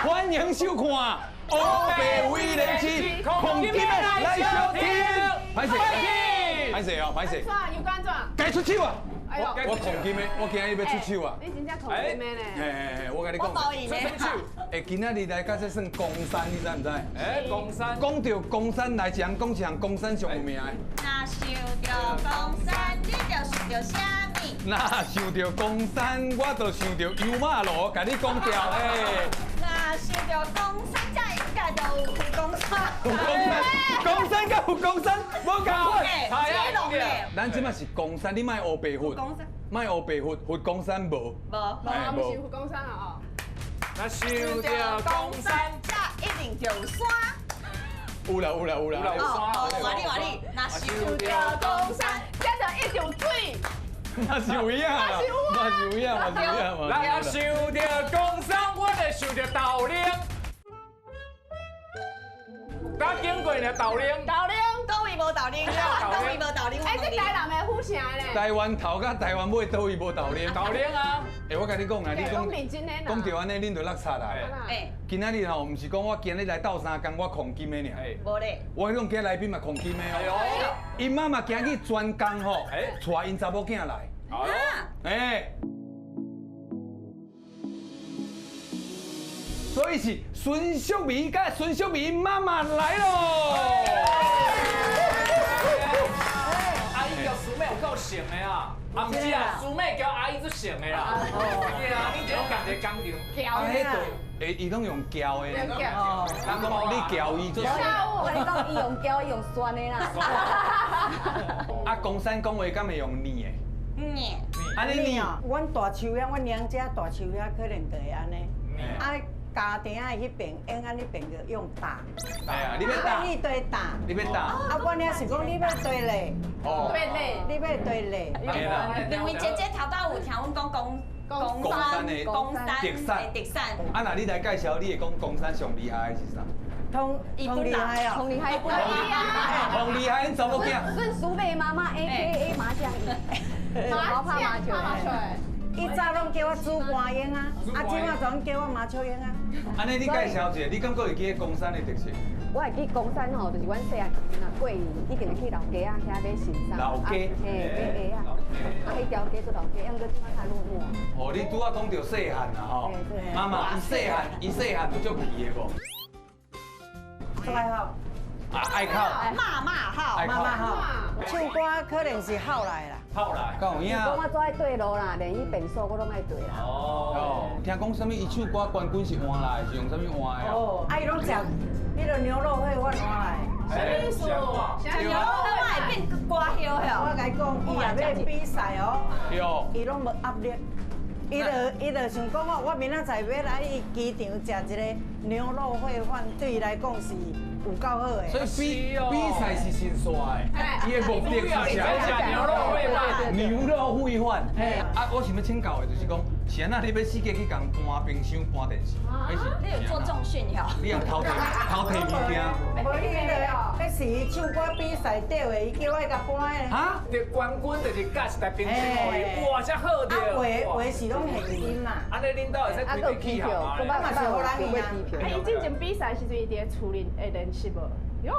欢迎收看《欧北威廉七孔金妹来收听》。歹势，歹势哦，歹势。有干怎？该出手啊！哎呦，我孔金妹，我今日要出手啊！你真正孔金妹呢？嘿，我跟你讲，出手。今仔日来到这算公山，你知唔知？公山。讲到公山来讲，讲一项公山上有名的。那想到公山，你就想到啥物？那想到公山，我就想到油马路，甲你讲掉诶。那想到公山，才应该就有公山。公山甲有公山，无共款。接龙的。咱即马是公山，你卖黑白佛。公山。卖黑白佛，佛公山无。无，不是佛公山啊哦。那想到公山，才一定就有山。有啦。换你，那想到公山，才就一条水。嘛是有影啦，嘛是有影。咱想到公山，我就想到豆奶。刚经过呢豆奶。倒位无豆奶，倒位无豆奶。哎，这台南的府城呢？台湾头甲台湾尾倒位无豆奶。豆奶啊！哎，我甲你讲啦，你讲到安尼，恁就落差啦。哎，今仔日吼，唔是讲我今日来斗三工，我狂金的尔。无咧。我迄种今来宾嘛狂金的哦。因妈妈今日专工吼，带因查某囝来。哎。所以是孙秀美甲孙秀美妈妈来喽！阿姨叫师妹有够型的啊，啊唔是啊，师妹叫阿姨最型的啦。对啊，你这种感觉刚调。啊，迄度诶，伊拢用胶的。人讲你胶伊做。我跟你讲，伊用胶，伊用酸的啦。啊，公山讲话敢会用黏的？黏。安尼黏。阮大树遐，阮娘家大树遐可能就会安尼。啊。家庭的迄边，永安那边就用打。哎呀，你要打？你对打。你要打？啊，我呢是讲你要对嘞。哦。对嘞。你要对嘞。对啦。因为姐姐头到有听阮讲公山迪山。啊，那你来介绍，你会讲公山上厉害的是啥？通厉害哦。通厉害，通厉害，你查某囝。顺苏妹妈妈 AKA 麻将椅，麻将。伊早拢叫我煮麻烟啊，啊，即马全叫我麻雀烟啊。安尼你介绍一下，你感觉会记公山的特色？我会记公山吼，就是阮细汉时阵啊，过年一定会去老街啊，遐买新衫。老街。嘿，买鞋啊。啊，迄条街做老街，毋过即摆较落寞。哦，你拄仔讲到细汉啦吼。妈妈，伊细汉有足皮的无？出来好。啊，爱哭。妈好。唱歌可能是后来啦。后来。够有影。讲我做爱对路啦，连伊变数我拢爱对啦。哦。听讲什么？伊唱歌冠军是换来，是用什么换的？哦。啊，伊拢食，迄个牛肉会换换来。什么意思？牛肉会变歌后我甲你讲，伊也要比赛哦。有。伊拢无压力。伊就想讲哦，我明仔载要来伊机场食一个牛肉烩饭，对伊来讲是有够好的。所以比赛是真帅的，伊的目的是食牛肉烩饭。牛肉烩饭。啊，我想要请教的就是讲，是安那你要四界去共搬冰箱、搬电视，还是？你有做重训哟？你用偷摕物件？无你那是唱歌比赛得的，伊叫我甲搬的。哈？这冠军就是夹一台冰箱互伊，哇，遮好着。啊，话是拢现金嘛。安尼恁兜会使开个机票嘛？我嘛是好人去啊。啊，伊之前比赛时阵伊伫咧厝里会练习无？哟，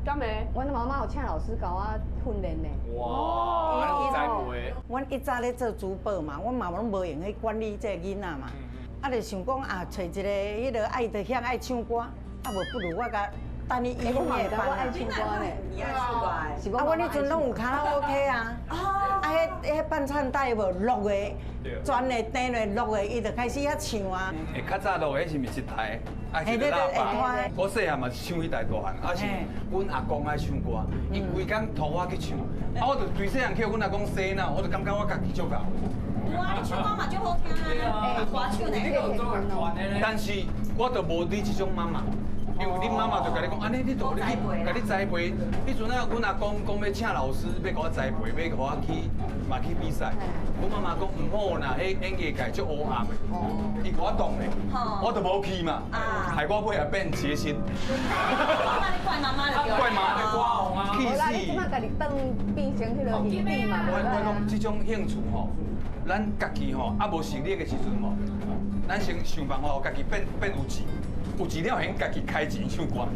敢会？阮妈妈有请老师教我训练呢。哇，栽培。阮一早咧做珠宝嘛，阮嘛拢无用去管理这囡仔嘛。啊，就想讲啊，找一个迄个爱着遐爱唱歌，啊无不如我甲等你音乐班。我爱唱歌呢，你爱唱歌的。啊，我迄阵拢有卡拉 OK 啊。啊，迄伴唱带无6个，全个订落6个，伊就开始遐唱啊。诶，较早落迄是毋是一台？啊，是喇叭。我细汉嘛是唱迄台大汉，啊是阮阿公爱唱歌，伊规工托我去唱，啊我就最细汉去阮阿公洗脑，我就感觉我家己足够。哇，你唱歌嘛就好听啊，歌手呢。但是我就无你这种妈妈。因为恁妈妈就甲你讲，安尼你就甲你栽培。迄阵啊，阮阿公讲要请老师，要甲我栽培，要甲我去比赛。阮妈妈讲唔好啦，迄演艺界足黑暗的，伊甲我挡咧，我就无去嘛，害我尾也变谐星。你怪妈妈了，怪妈的刮红啊，气死！即摆家己当变成迄个影帝嘛。我讲这种兴趣吼，咱家己吼，啊无实力的时阵吼。咱先想办法，家己变有钱，有钱了，先家己开钱唱歌。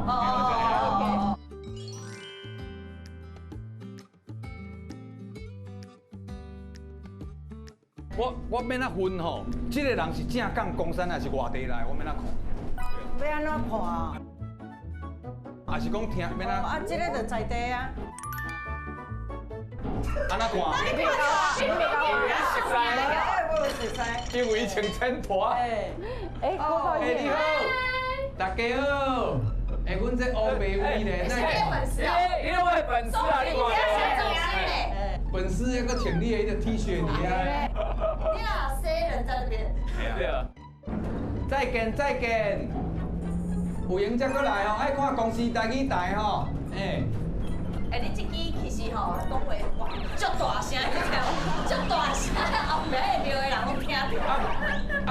哦。我免哪分吼，这个人是正港公山还是外地来，我免哪看。要安怎看啊？还是讲听免哪？啊，这个就在地啊。安怎看？我熟悉。因为穿衬拖。哎，哎，郭导哎，你演，好，大家好。哎，阮这欧美威咧，那个你有位粉丝啊，你看。粉丝那个穿你的那个 T 恤你啊。你啊，C 人在那边。对啊。再见再见。有闲才过来哦，爱看公司台语台吼，哎。哎，你这支其实吼讲话哇，足大声，你听，足大声，后面迄庙的人拢听到。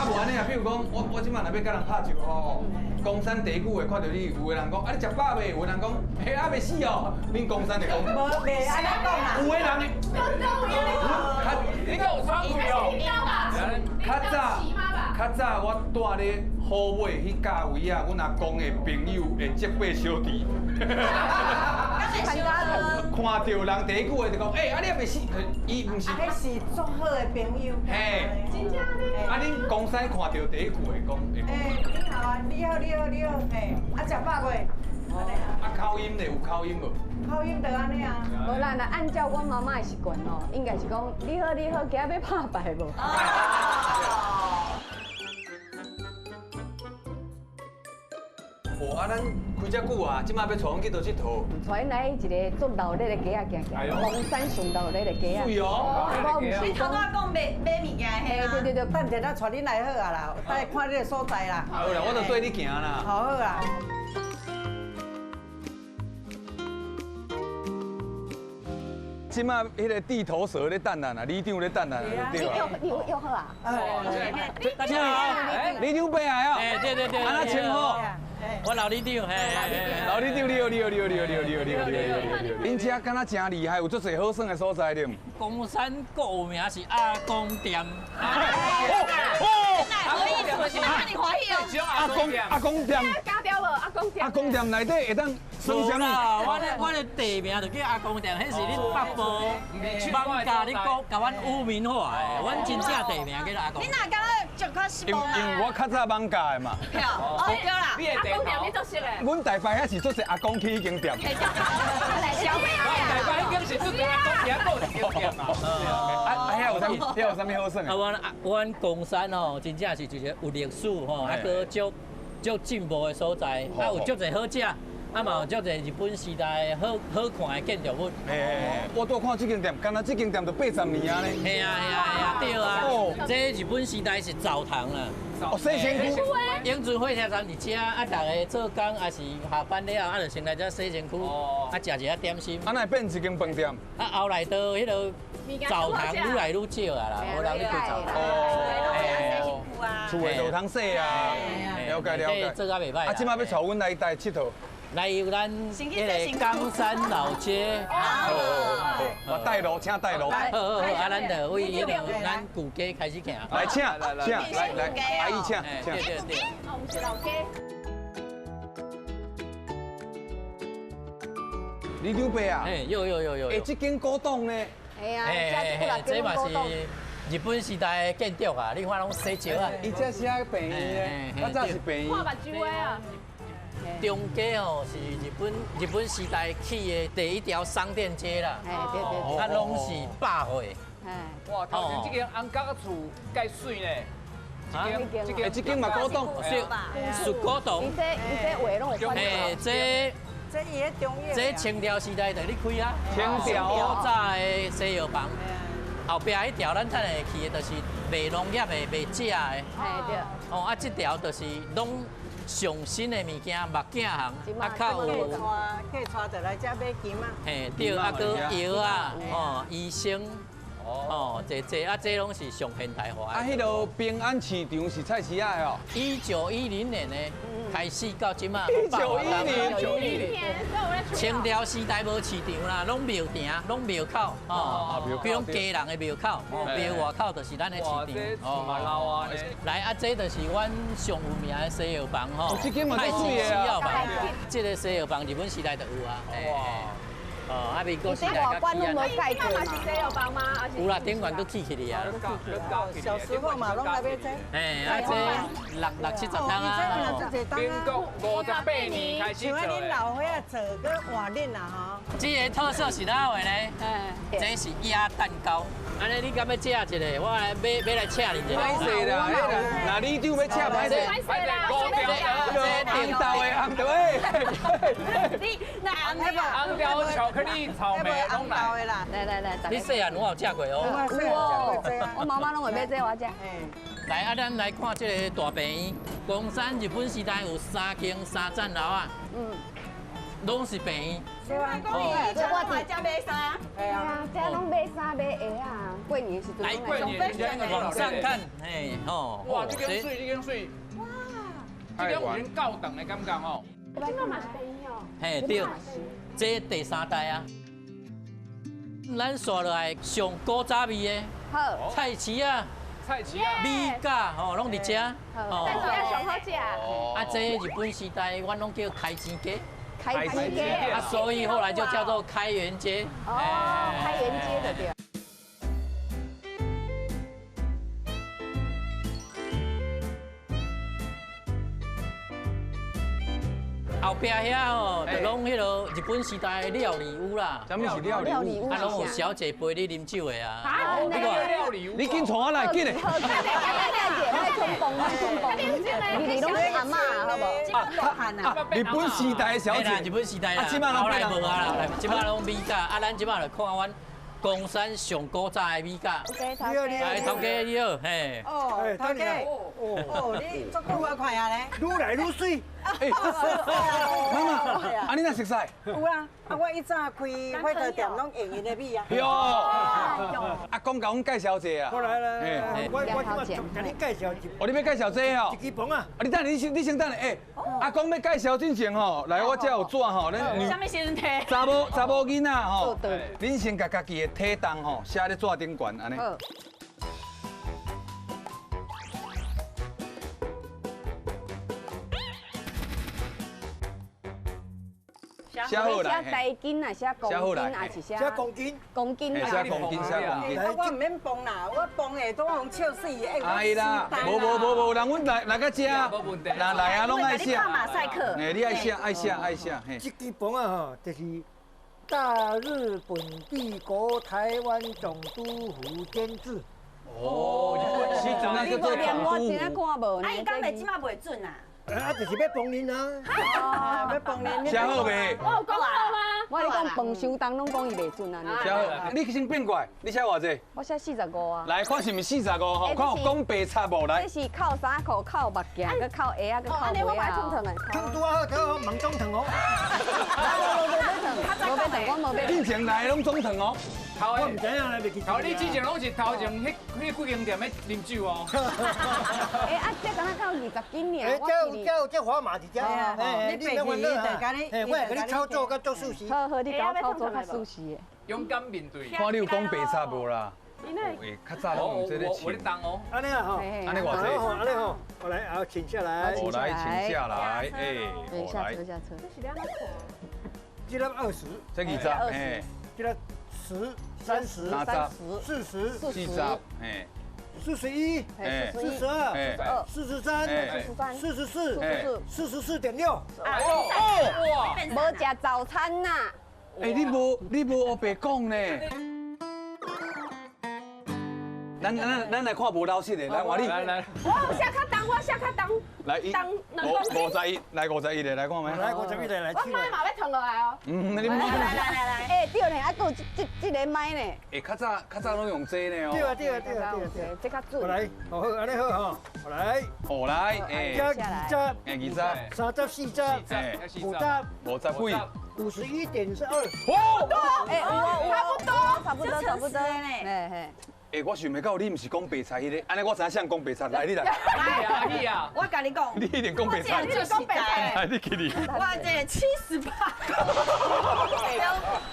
无安尼啊，比如讲，我即摆若要甲人拍招呼，公山地久的看到你，有的人讲，啊你食饱未？有的人讲，嘿还袂死哦，恁公山就讲，无袂安尼讲啦。有的人，你跟我穿裤哦。较早我住咧好尾迄价位啊，阮阿公的朋友的结拜小弟。看到人地久的就讲，哎，啊你也袂死，伊毋是。迄是足好的朋友。嘿，啊恁公山看到地久的讲，哎，你好啊，你好，嘿，啊食饱未？安尼啊。啊口音咧有口音无？口音就安尼啊。无啦，那按照阮妈妈的习惯哦，应该是讲你好，今仔要拍牌无？哦，啊，咱开遮久啊，即摆要带阮去倒佚佗。带来一个做老咧的街仔行行，龙山上老咧的街仔。对哦。我唔是你头拄仔讲买物件的嘿，对对对，等下咱带恁来好啊啦，带看你个所在啦。好啦，我就对你行啦。好好啦。即摆迄个地头蛇咧等咱啊，里长咧等咱啊，对吧？又好啊。大家好，里长伯来哦。哎，对对对，安那称呼？我老里长，嘿，老里长，你好。恁遮敢若真厉害，有足侪好耍的所在对唔？公山国有名是阿公店。阿公店。加掉了，阿公店。阿公店内底会当生什么？我的地名就叫阿公店，迄是恁北部网家你讲甲阮污名化的，阮真正地名叫阿公。你哪敢就较失因望啊？为我较早网家的嘛。哦，对啦。阿公店你做熟的。阮台北遐是做些阿公去迄间店。小妹台北已经是做阿公店，够一间店嘛。遐有啥物好耍的？阮公山吼，真正是一个有历史吼，啊个足进步的所在，啊有足侪好食。啊嘛有足侪日本时代好看的建筑物。我拄看这间店，敢若这间店都80年啊呢。系啊，对啊。这日本时代是澡堂啦。哦，洗身躯。永春火车站伫遮，啊，逐个做工还是下班了，啊，就先来遮洗身躯，啊，食一下点心。啊，那会变一间饭店？啊，后来到迄个澡堂愈来愈少啊啦，无人去做澡堂。厝的澡堂洗啊，了解。做啊袂歹。啊，即摆要带阮来台佚佗。来有咱迄个冈山老街。我带路，请带路。好，啊，咱就为迄个咱旧街开始行。来，请，来，阿姨请。对。我们是老街。李长伯啊。哎，有。哎，这间古董呢？哎呀，这嘛是日本时代的建筑啊，你看拢洗石啊。伊这是啊便宜的，我早是便宜。看目睭的啊。中街哦是日本时代起的第一条商店街啦，哎，对。啊，拢是百岁。哎，哇，头前这间红角厝介水呢。这间嘛古董，是古董。伊这画拢有翻。哎，这伊迄中药。这清朝时代就咧开啊。清朝。古早的西药房。后壁迄条咱等下去的，就是卖农业的、卖食的。哎，对。哦，啊，这条就是拢。上新的物件，目镜行，啊，较有。可以带着来遮买金啊。嘿，对，啊，个药啊，哦，医生，哦，这啊，这拢是上现代化。啊，迄个平安市场是菜市仔的哦。1910年呢，开始到即马91年91年，所以我在清朝时代无市场啦，拢庙埕，拢庙口哦，比如家人的庙口，庙外口就是咱的市哇，场这嘛老啊呢。来啊，这就是阮上有名的西药房吼，这间嘛太极足水的啊西药房，这个西药房日本时代就有啊。哦，啊，民国时代外观拢无改过嘛是西药房吗？有啦，顶管都起起嚟啊。小时候嘛，拢来买这。哎，啊，这六七十档啊。民国58年开始像做的。恁老伙仔做，搁换恁啦吼。这个特色是哪位呢？这是鸭蛋糕。安尼你敢要食一个？我来买来请你一个。歹势啦，那你就要请歹势。反正高标的红豆的红豆诶。你那红的红条巧克力草莓拢来。啦。来，你细汉有有食过哦？我妈妈拢会买这我食。来啊，咱来看这个大病院。光山日本时代有3间3层楼啊。拢是病院。我来家买衫。哎呀，这拢买衫买鞋啊，过年时阵来过年往上看，哎吼。哇，这间水，这间水。哇，这间有点高档的感觉哦。这个嘛是便宜哦。嘿对，这第3代啊。咱刷落来上古早味的好，菜市啊。菜市啊，米甲吼，拢伫遮。但是要上好食。啊，这日本时代，阮拢叫开钱街。开心街。啊，所以后来就叫做开元街。哦，开元街的对。后壁遐吼，就拢迄落日本时代的料理屋啦。什么是料理屋？啊，拢有小姐陪你啉酒的啊。啊，你看，料理屋。你紧传我来，紧嘞。你拢是阿嬷，好不？日本时代的小姐，日本时代啦。啊，即摆拢来无啊啦，即摆拢米甲，啊，咱即摆来看阮公山上古早的米甲。来，头家你好，嘿。哦，头家，哦，你足久啊快啊咧？愈来愈水。妈妈，啊你哪熟悉？有啊，啊我一早开火锅店拢用因的米啊。哟，阿公甲阮介绍一下啊。好来，我即马甲你介绍一。哦，你要介绍这哦？一支棚啊。啊，你等你先等下，阿公要介绍之前吼，来我这有纸吼，咱什么先生提？查某囡仔吼，恁先甲家己的体重吼写咧纸顶悬安尼。写好来，写台斤啊，写公斤还是写公斤？公斤写公斤，写公斤。我唔免放啦，我放下都用笑死。哎啦，无，人阮来到这，来啊，拢爱写。马赛克。哎，你爱写，嘿。这支棚啊，吼，就是大日本帝国台湾总督府监制。哦，是怎样叫做总督府？啊，伊讲袂即马袂准啊。啊，就是要帮您啊！要帮您。写好未？哦，讲好吗？我咧讲饭收档拢讲伊袂准啊。写好，你先变过来，你写偌济？我写45啊。来看是毋是45吼？看有讲白差无来这。是扣衫裤、扣目镜、佮扣鞋啊、佮扣鞋啊。汤拄啊，好，忙中疼哦。无要等，我无要。进前来拢总糖哦。我唔知影来袂记。头你之前拢是头前迄几间店咧啉酒哦。啊，这敢若到20斤尔。这花马是这。你白天就甲你，我会甲你操作甲做熟悉。好，你甲我操作较舒适的。勇敢面对。看你有讲白差无啦？诶，较早拢用这个我咧当哦。安尼啊吼，安尼偌济？安尼吼，我来，好，请下来。我来请下来，哎，我来。下车。这粒20，这20，哎，这粒10、30、40、40，哎41、哎42、哎43、44、44.6。哇！无食早餐呐。哎，你无黑白讲呢？咱来看无老实的，来换你。来，我下卡档，来51，来51的，来看没？来，51的来去。我麦嘛要腾落来哦。你们来，哎，对呢，还有这个麦呢。哎，较早拢用这呢哦。对，这较准。我来，好，安尼好哈，我来。哦来，哎，加20，哎20， 34只，哎50只，50几。 51.2。哦。哎，差不多。嘿。哎，我想袂到你毋是讲白菜迄个，安尼我知影像讲白菜，来你来。我甲你你讲，你一定讲白菜，我这样就是哎，你给你。我这78。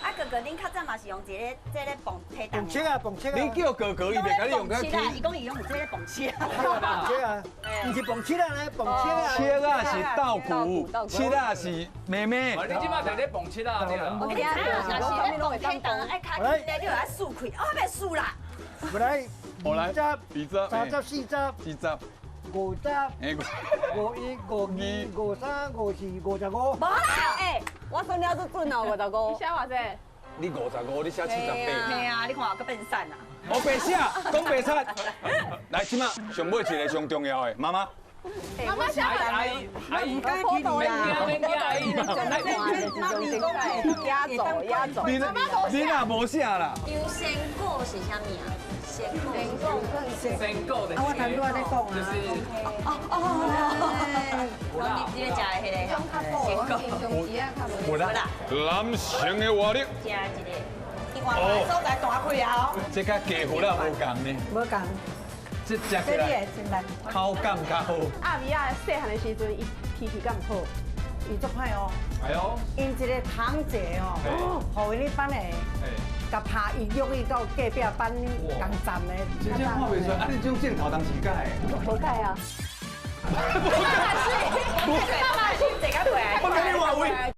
啊，哥哥，恁较早嘛是用这个蹦推蛋。蹦切啊，蹦切啊。你叫哥哥，伊袂甲你用个伊讲伊用这个蹦切。蹦切啊，不是蹦切啊，来蹦切啊。切啊是稻谷，切啊是妹妹。你即马在咧蹦切啊，对啦。我跟你讲，若是咧蹦推蛋，爱卡起来就来输开，我要输啦。我来，我来二十、三十、四十、 40、 50、哎， 51、52、53、54、55。无啦，哎，我算了都准哦，55。你写偌济？你55，你写78。嘿啊，你看我个变瘦啊。我白写，讲白菜。来，即马上尾一个上重要的，妈妈。妈妈写完阿姨，唔该去你啦，免惊阿姨。压轴。你若无写啦。优先果是啥物啊？先果。先购的。我头拄仔在讲啊。我你咧食的迄个先果。有啦。男性的活力。食一个。你看我所在大开啊！这甲鸡骨啦无共呢。无共，这食起这你来会真来。口感较好。阿米亚细汉的时阵，伊脾气敢好，伊足歹哦。哎呦，因一个堂姐哦，互因咧班的，甲拍伊约伊到隔壁班共站的。真正看袂出，啊你这种镜头当时改的。无改啊。妈妈是这个回来。我跟你话喂。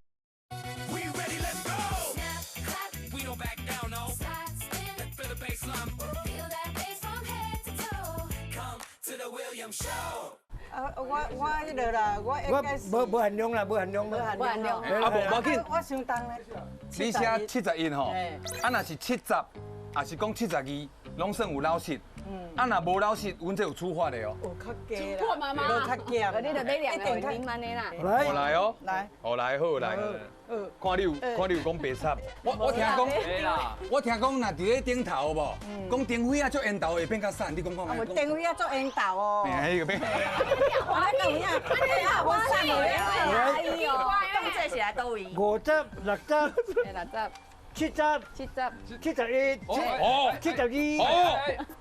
我迄个啦，我应该是无限量啦，无限量，无限量。啊无要紧，我想当咧。你写71吼，啊若是70，也是讲72，拢算有老实。啊若无老实，阮这有处罚的哦。有较低啦，我妈妈无较咸。你就买两个啉安尼啦。好来哦，来，好来好来，看你有讲白菜。我听讲，对啦。我听讲，若伫咧顶头无，讲灯火啊，做烟头会变较散，你讲看我灯会啊做烟头哦。哎，迄个变。我灯会啊，我散无了。哎呦，当这是来倒位。 50、60、 60、 70、 70、 71、哦72、哦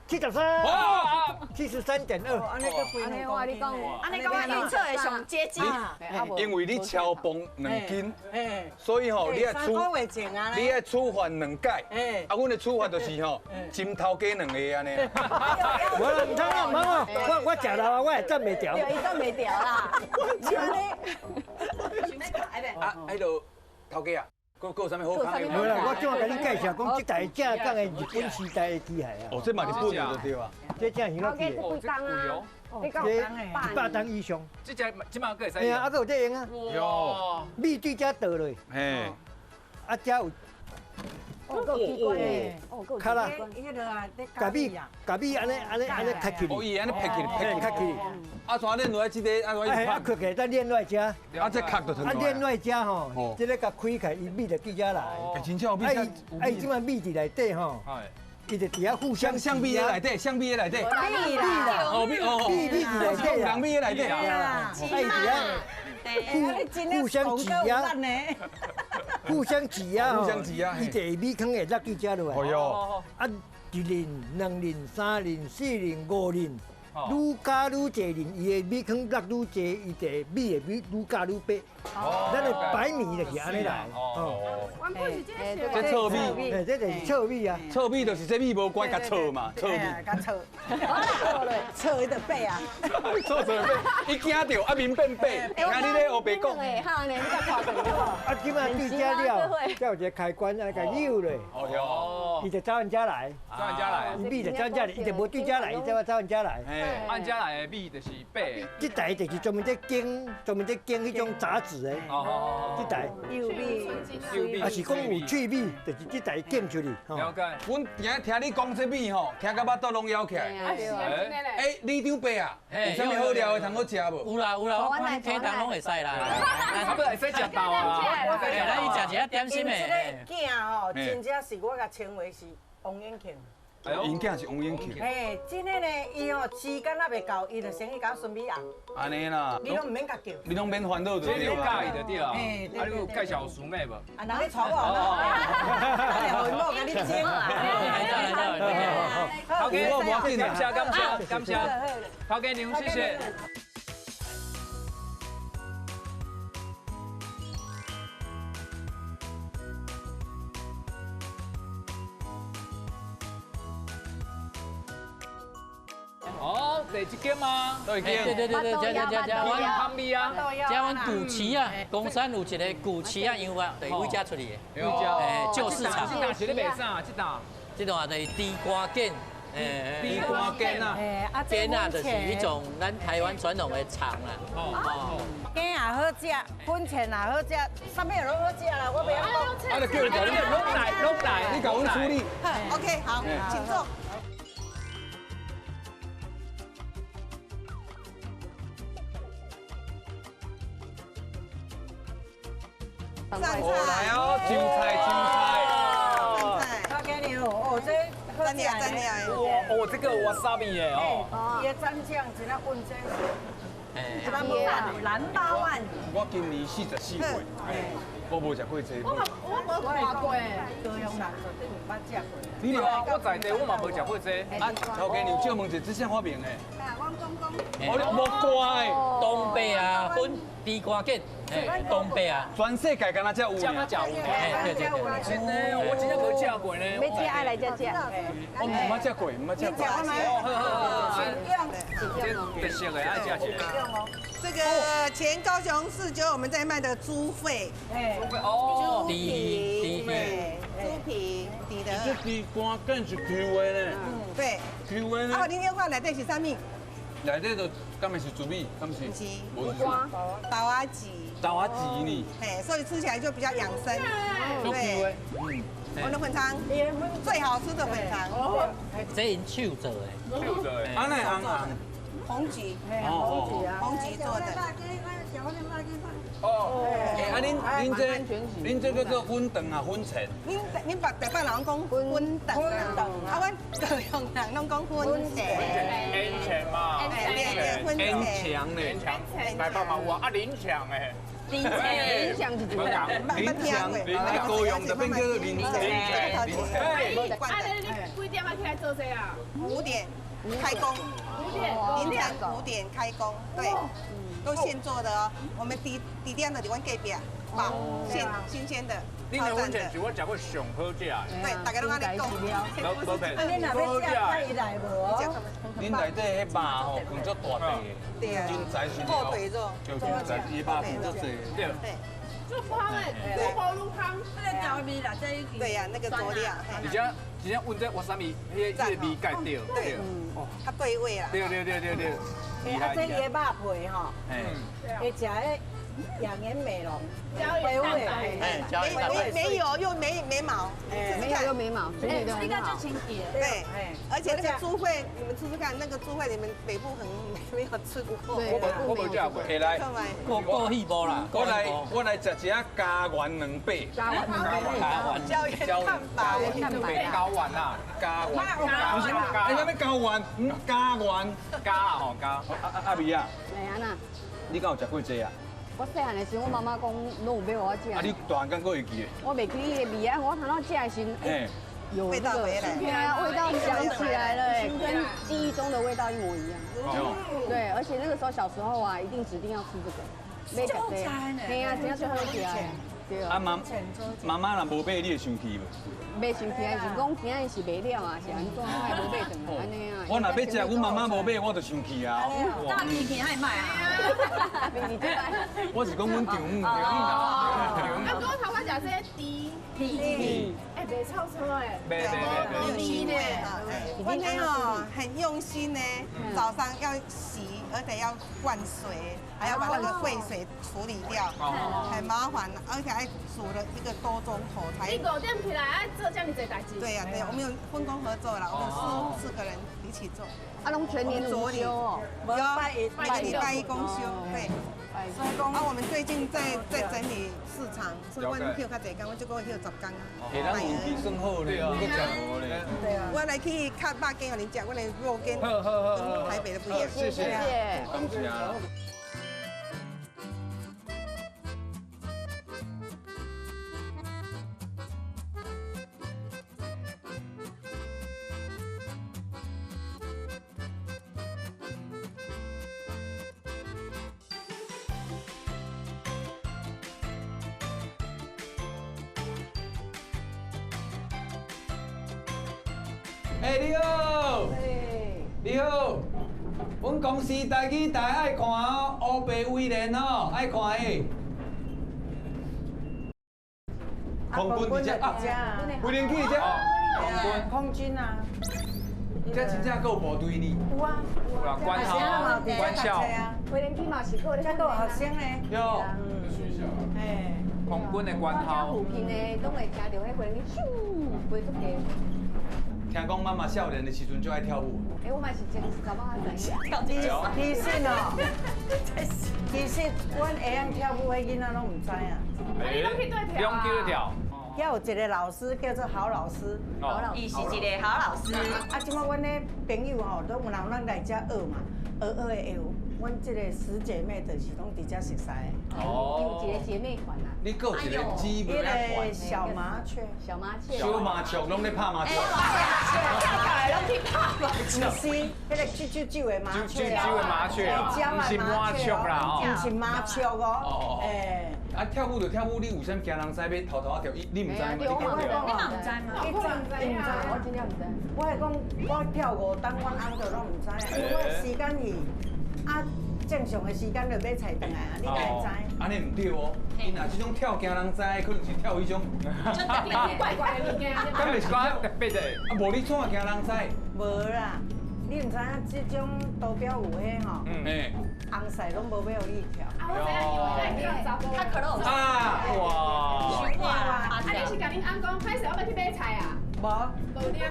73、哦， 73.2。安尼个贵安尼我你讲，安尼讲我预测的上接近。因为你超磅2斤，哎，所以吼，你要3处个月前啊你要处罚2届。啊，阮的处罚就是吼，金头加2个安尼。我唔通啊，唔通啊！我食了，我也站袂调。伊都袂调啦。啊，迄度头家啊，佫有啥物好康的？无啦，我怎甲你介绍讲，这台正港的日本时代的机械啊，哦，这嘛日本的就对啊。这正是头家落去的，几档啊？你讲这100 100吨以上。这只即马可以使哎呀，啊，佫有这用啊，哇，米对遮倒落，嘿，啊，遮有哦，够机关的，哦，够机卡啦关。迄个啊，甲米安尼开起哦，哩，伊安尼劈起劈起。开起哩，啊，怎恁落来即个，啊，落哎，啊，来拍，开起咱练落遮，啊，啊，这壳就吞落来。练落遮吼，这个甲开开，伊米就对遮来。哎，真正有米啊，才伊即摆米伫内底吼，伊就伫遐互相像米的内底，像米的内底。米啦，哦，米哦，米伫内底啊人，米的内底。啊，伊伫遐互相挤压，互相挤压吼，互相挤压嘿伊第米坑会落去遮落来。哦哟，啊，1輪、2輪、3輪、4輪、5輪，愈加愈濟輪，伊的米坑落愈濟，伊的米會愈加愈白。咱的白米就是安尼來。哦，阮不是这些。这糙米，哎，这就是糙米啊。糙米就是这米无乖甲糙嘛，糙米。甲错，错伊就白啊。错错，伊惊到啊面变白，听你咧黑白讲。哎，哈呢，你较夸张对无？啊，即擺對遮了，才有一個開關啊，甲扭落，哦哟，伊就走人家來，找人家来伊，米就走人家來，伊就無對遮來，伊才走人家來。嘿，按家来的米就是白。這台就是專門在經迄種雜誌的，哦，這台。幼米，啊是講有脆米，就是這台揀出去。了解。阮今日聽你講這米吼，聽到巴肚攏搖起來。啊是啊，真的嘞。哎，李长伯啊，有啥物好料的通好食无？有啦，我看体重拢会使啦。啊，不来使食饱啊！对，咱去食一下点心因这诶。个囝吼，真正是我甲称为是王永庆。因囝是王永庆，嘿，真的呢，伊吼时间还袂到，伊就先去甲顺便啊，安尼啦，你拢唔免甲叫。你拢免烦恼就这你有对啦。介意就对啊。啊，你有介绍师妹无？啊，人咧娶我啊，互因某甲你争啊。头家，我无要紧感谢啊。感谢感谢，头家娘谢谢。第一间吗？都已经。对，这我汤米啊，这阮古奇啊，公山有一个古奇啊样啊，就是为遮出去的。旧市场。这档是咧卖啥？这档？这种啊，就是地瓜粿。地瓜粿啊，粿啊，就是一种咱台湾传统的肠啦。粿也好食，粉钱也好食，啥物都好食啦，我袂晓讲。啊，就叫你搞，弄来，你搞阮处理。 OK， 好，请坐。上菜，来哦，青菜，上菜，我给你哦，这真的真的。哦，这个wasabi 耶哦，伊的蘸酱真啊混这，蓝八万，我今年44岁，我无食过这。我无看过。高雄人绝对毋捌食过。你对啊，我在地我嘛无食过这。啊，头家你有借问者，这啥发明的？我公公。我无怪。东北啊，粉地瓜粿，东北啊，全世界敢若才有呢。对。真的，我真正无食过呢。要吃爱来这吃。我唔捌食过，唔捌食过。特色的爱食起。这个前高雄市就我们在卖的猪肺，哦，猪皮，猪皮，底的。这地瓜更是 Q 的呢。对。 Q 的呢。啊，恁要看内底是啥物？内底就敢会是猪米，敢是？无是。豆芽荠。豆芽荠呢？哎，所以吃起来就比较养生。对。我们的粉肠最好吃的粉肠。这因手做的。手做的。安内红红。红橘。红橘做的。哦。啊，恁这叫做粉肠啊，粉肠。恁北方人讲粉肠啊，阮高雄人拢讲粉肠。烟肠嘛。对，粉肠。烟肠呢？台北嘛有啊，林肠诶。林香是怎么样？林肠，高雄这边叫做林肠。啊，你几点啊起来做这啊？5点开工。凌晨5点开工，对，都现做的哦。我们底店的伫阮隔壁，包新鲜的。你的温泉是我食过上好食的。对，大家都安尼讲。无骗。恁若要食菜来无？恁内底迄肉吼，更足大块的，对啊，真材实料。后腿肉，就真材实料，更足济。对。做汤诶，做煲卤汤。对呀，那个佐料。而且真正温这wasabi，迄个味盖掉。对。哦，较对味啦。对。啊，这里的肉皮吼，会食迄养颜美容，胶原蛋白，没有又没毛，没有又没毛，所以应该就清洁。对，而且那个猪肺，你们吃吃看，那个猪肺你们北部很没有吃过。对，我无食过。下来，过戏无啦，我来食一下加丸两百。加丸200，胶原蛋白，高丸啊，加丸，不是，你啥物加丸？加丸，加啊吼加。阿米啊，哎呀呐，你敢有食过这啊？我细汉的时候，我妈妈讲拢有要我食。啊，你大汉敢会记的？我袂记伊的味啊，我头到食的时候，有味道回来，对啊，味道想起来了，哎，跟记忆中的味道一模一样。对，而且那个时候小时候啊，一定指定要吃这个，买这个，对啊，真正最好食的。对啊。妈妈若无买，你会生气无？袂生气，是讲今日是卖了啊，是安怎还无买转来安尼啊？我若要食，阮妈妈无买，我就生气啊！大皮皮还卖啊？我是讲阮丈母丈啊，我头我食这皮，哎，袂臭臭诶，有腥味哈。我呢哦很用心呢，早上要洗，而且要灌水，还要把那个废水处理掉，很麻烦，而且还煮了一个多钟头才。你5点起来爱做这么多代志？对呀对，我们有分工合作了，我们4个人一起做。啊，拢全年无休哦，有每个礼拜1公休，对。啊，我们最近在整理市场，所以我休较济工，我这个休10工啊。下咱运气算好咧，我搁食无咧。对啊。我来去看肉羹，给你讲，我的肉羹跟台北的不一样。谢谢，感谢啊。哎，你好，你好，阮公司台语台爱看哦，乌白威廉哦，爱看诶。空军伫遮啊，威廉去伫遮。空军啊，这真正够部队呢。有啊，有啦，官校、官校，威廉去嘛是过咧，这个有学生咧，有。哎，空军的官校。附近的拢会听到迄威廉咻飞出去。听讲妈妈少年的时阵就爱跳舞。哎，我嘛是真查某仔知影。其实哦，其实阮会晓跳舞的囡仔拢唔知啊。你拢去跳。遐有一个老师叫做郝老师，伊是一个好老师。啊，即摆阮咧朋友吼，都有人来遮学嘛，学会有，阮即个10姐妹就是拢伫遮熟悉的。有一个姐妹团啊。你有一个姊妹来团。小麻雀，小麻雀。小麻雀拢咧拍麻雀。跳来拢去拍麻雀。不是，迄个啾的麻雀啊。啾的麻雀啊，不是麻雀啦，不是麻雀哦。哎。啊，跳舞就跳舞，你有啥惊人知要偷偷跳？你唔知吗？你你嘛唔知吗？你知啊？我真正唔知。我係講，我跳5檔，阮翁就拢唔知啊，因為我時間去，啊正常的時間就買菜回來啊，你敢會知？安尼唔對哦，伊若這種跳驚人知，可能是跳迄種怪怪的物件。咁咪是特別的，啊無你怎驚人知？無啦，你唔知影這種圖標有迄吼，紅色攏無要你跳。啊，我知影，因為咱叫查甫。他可能有啊，哇！哇！啊，你是甲恁翁講，歹勢我要去買菜啊？無，因為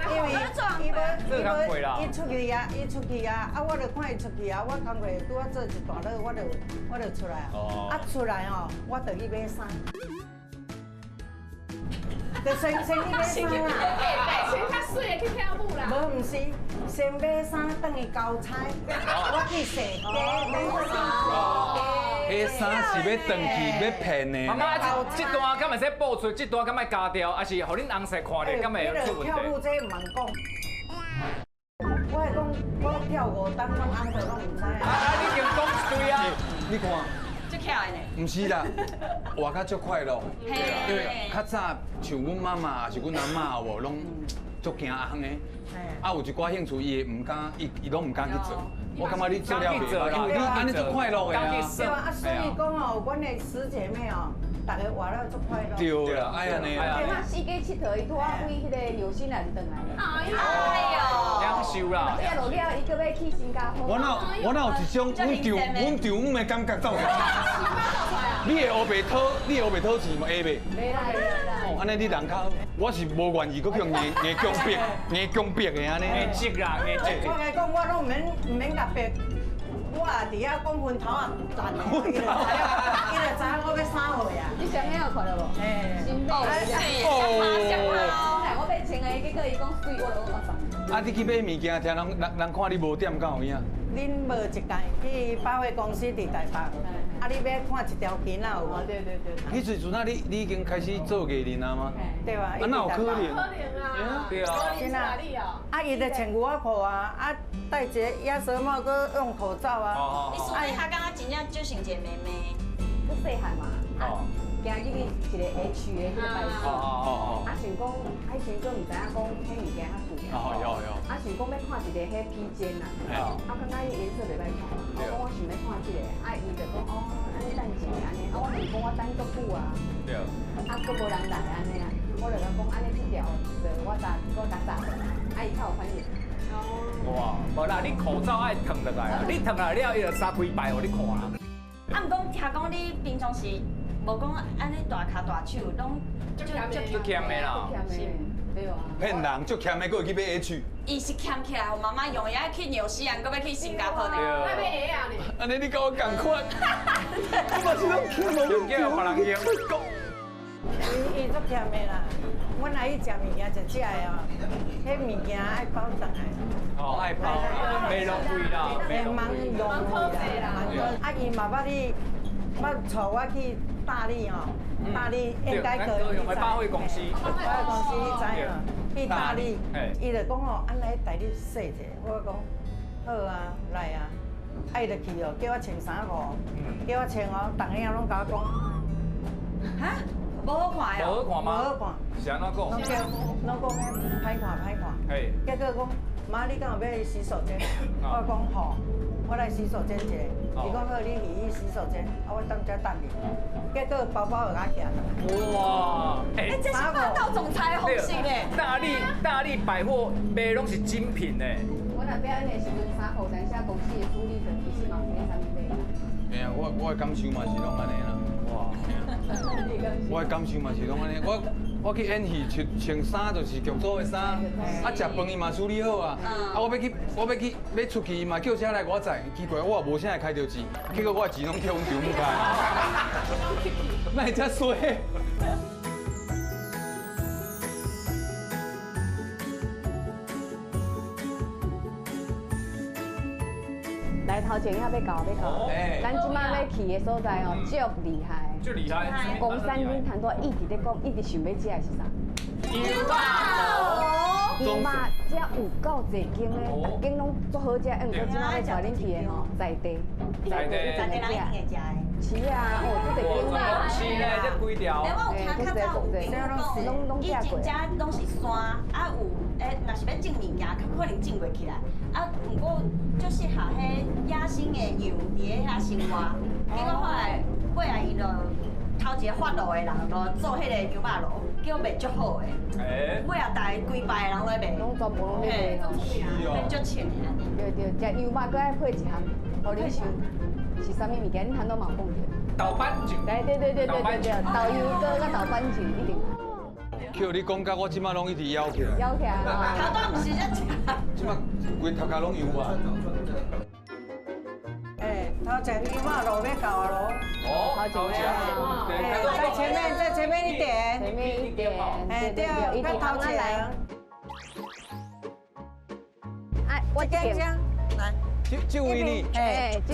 伊出去啊，啊我就看伊出去啊，我工課拄啊做一段落，我就出來啊，啊出來吼，我就去買衫，就先去買衫啦。先較水的去跳舞啦。無，唔是，先買衫等伊交差，我去洗家買衫。迄衫是要轉去要騙的。媽媽，這段敢會使播出？這段敢會加掉？還是互恁翁婿看到敢會出問題？跳舞這唔通講。我係講，我跳5檔，阮翁就攏唔知啊。你已經講一堆啊！你看。足巧的呢。唔是啦，活較足快樂。因為較早像阮媽媽，還是阮阿嬷有無，攏足驚紅的。啊，有一寡興趣，伊會唔敢，伊攏唔敢去做。我感覺你做了袂歹，因為你安尼足快樂的啊。對啊，所以講哦，阮的10姐妹哦，大家活了足快樂。對啦，哎呀呢。對啊，四家佚佗，伊拄啊為迄個紐西蘭轉來。哎呦！享受啦。落了，伊閣要去新加坡。我哪有一種阮丈母的感覺走出來？你會黑白討，你會黑白討錢嗎？會袂？袂啦。哦，安尼你人較，我是無願意，佫叫硬強逼的安尼。硬擠啦，硬擠。我來講，我都唔免特別，我啊伫遐講分頭啊爛的，伊就知我要啥貨啊。你上面有看到無？新買的。我買穿的，結果伊講水，我就我送。啊，你去買物件，聽人看你無點敢有影？恁無一屆去百貨公司佇台北，啊，你要看一條筋啊有無？對。迄時陣啊，你已經開始做藝人啊嗎？對吧？啊，哪有可能？對啊。真啊！啊，伊就穿牛仔褲啊，啊，戴一個鴨舌帽，佮用口罩啊。你所以他剛剛真正就像一個妹妹，不細漢嘛。今日去一個 H 的迄個擺設，啊想講，迄時陣唔知影講迄物件較貴。有。啊想講要看一個迄披肩啊，啊感覺伊顏色袂歹看，我講我想要看這個，啊伊就講哦，安尼等一下安尼，啊我是講我等足久啊，啊佫無人來安尼啊，我就講安尼這條，就我搭啊伊較有反應。哇，無啦，你口罩愛脫落來啊，你脫來了，伊就撒幾排互你看啊。啊毋講聽講你平常時無講安尼大骹大手，攏足欠的啦。騙人足欠的，佫會去買 H。伊是欠起來，互媽媽用，也去紐西蘭，佫要去新加坡呢。我要鞋啊呢。安尼你甲我共款，我嘛是攏欠無用叫別人用。伊足欠的啦，阮来去食物件就食的哦，迄物件愛包轉來。哦，愛包啦，袂浪費啦，袂忙浪費啦。啊，伊嘛捌你，捌帶我去大理吼，大理應該可以。用的百貨公司。百貨公司你知影？去大理，伊就講哦，咱來帶你洗者。我講好啊，來啊。啊，伊就去哦，叫我穿衫褲，叫我穿哦，逐個人攏甲我講。哈？無好看哦。無好看嗎？無好看。是安怎講？攏講歹看。結果講，媽，你敢有要去洗手間？我講吼。我来洗手间一下。伊讲好，你去洗手间，我当遮等你。结果包包就拿起来。哇！哎，这是霸道总裁红心嘞！大力百货卖拢是精品嘞。我若表演的时阵，衫裤但写公司的主力的其实嘛没啥物买。嘿啊，我的感受嘛是拢安尼啦。哇！我的感受嘛是拢安尼，我去演戏穿衫就是剧组的衫，啊食饭伊嘛处理好啊，啊我要出去伊嘛叫车来我载，奇怪我也无啥会开到钱，结果我的钱拢摕阮丈母开，那会遮衰？来头前遐要搞。咱即摆要去的所在哦，足厉害。就厉害。公山恁摊多一直咧讲，一直想要食的是啥？牛肉。牛肉遮有够侪间的，逐间拢足好食，毋过即摆要带恁去的吼，在地人一定会食的。是啊，哦，足侪间的。是嘞，这几条。哎，我有听较早有朋友讲，伊真正拢是山，啊有若是要种物件，较可能种袂起来。啊，不过就适合迄野生的牛伫遐生活。结果后来尾啊，伊就头一个发路的人，就做迄个牛肉炉，结果卖足好的。尾啊，大家规排的人在卖，拢全部拢咧卖吼。卖足钱的。对对，食牛肉搁爱配一项，互恁想是啥物物件？恁摊都嘛讲着。豆瓣酱。对，豆油糕甲豆瓣酱一定。叫你讲甲我即马拢一直摇起来。摇起来啊！头拄毋是在食。即马规头壳拢油啊！哎，头前牛肉炉要到啊咯。哦，头前在前面一点。前面一点。哎，对，一定头前来。哎，我这个来。就为你。哎，这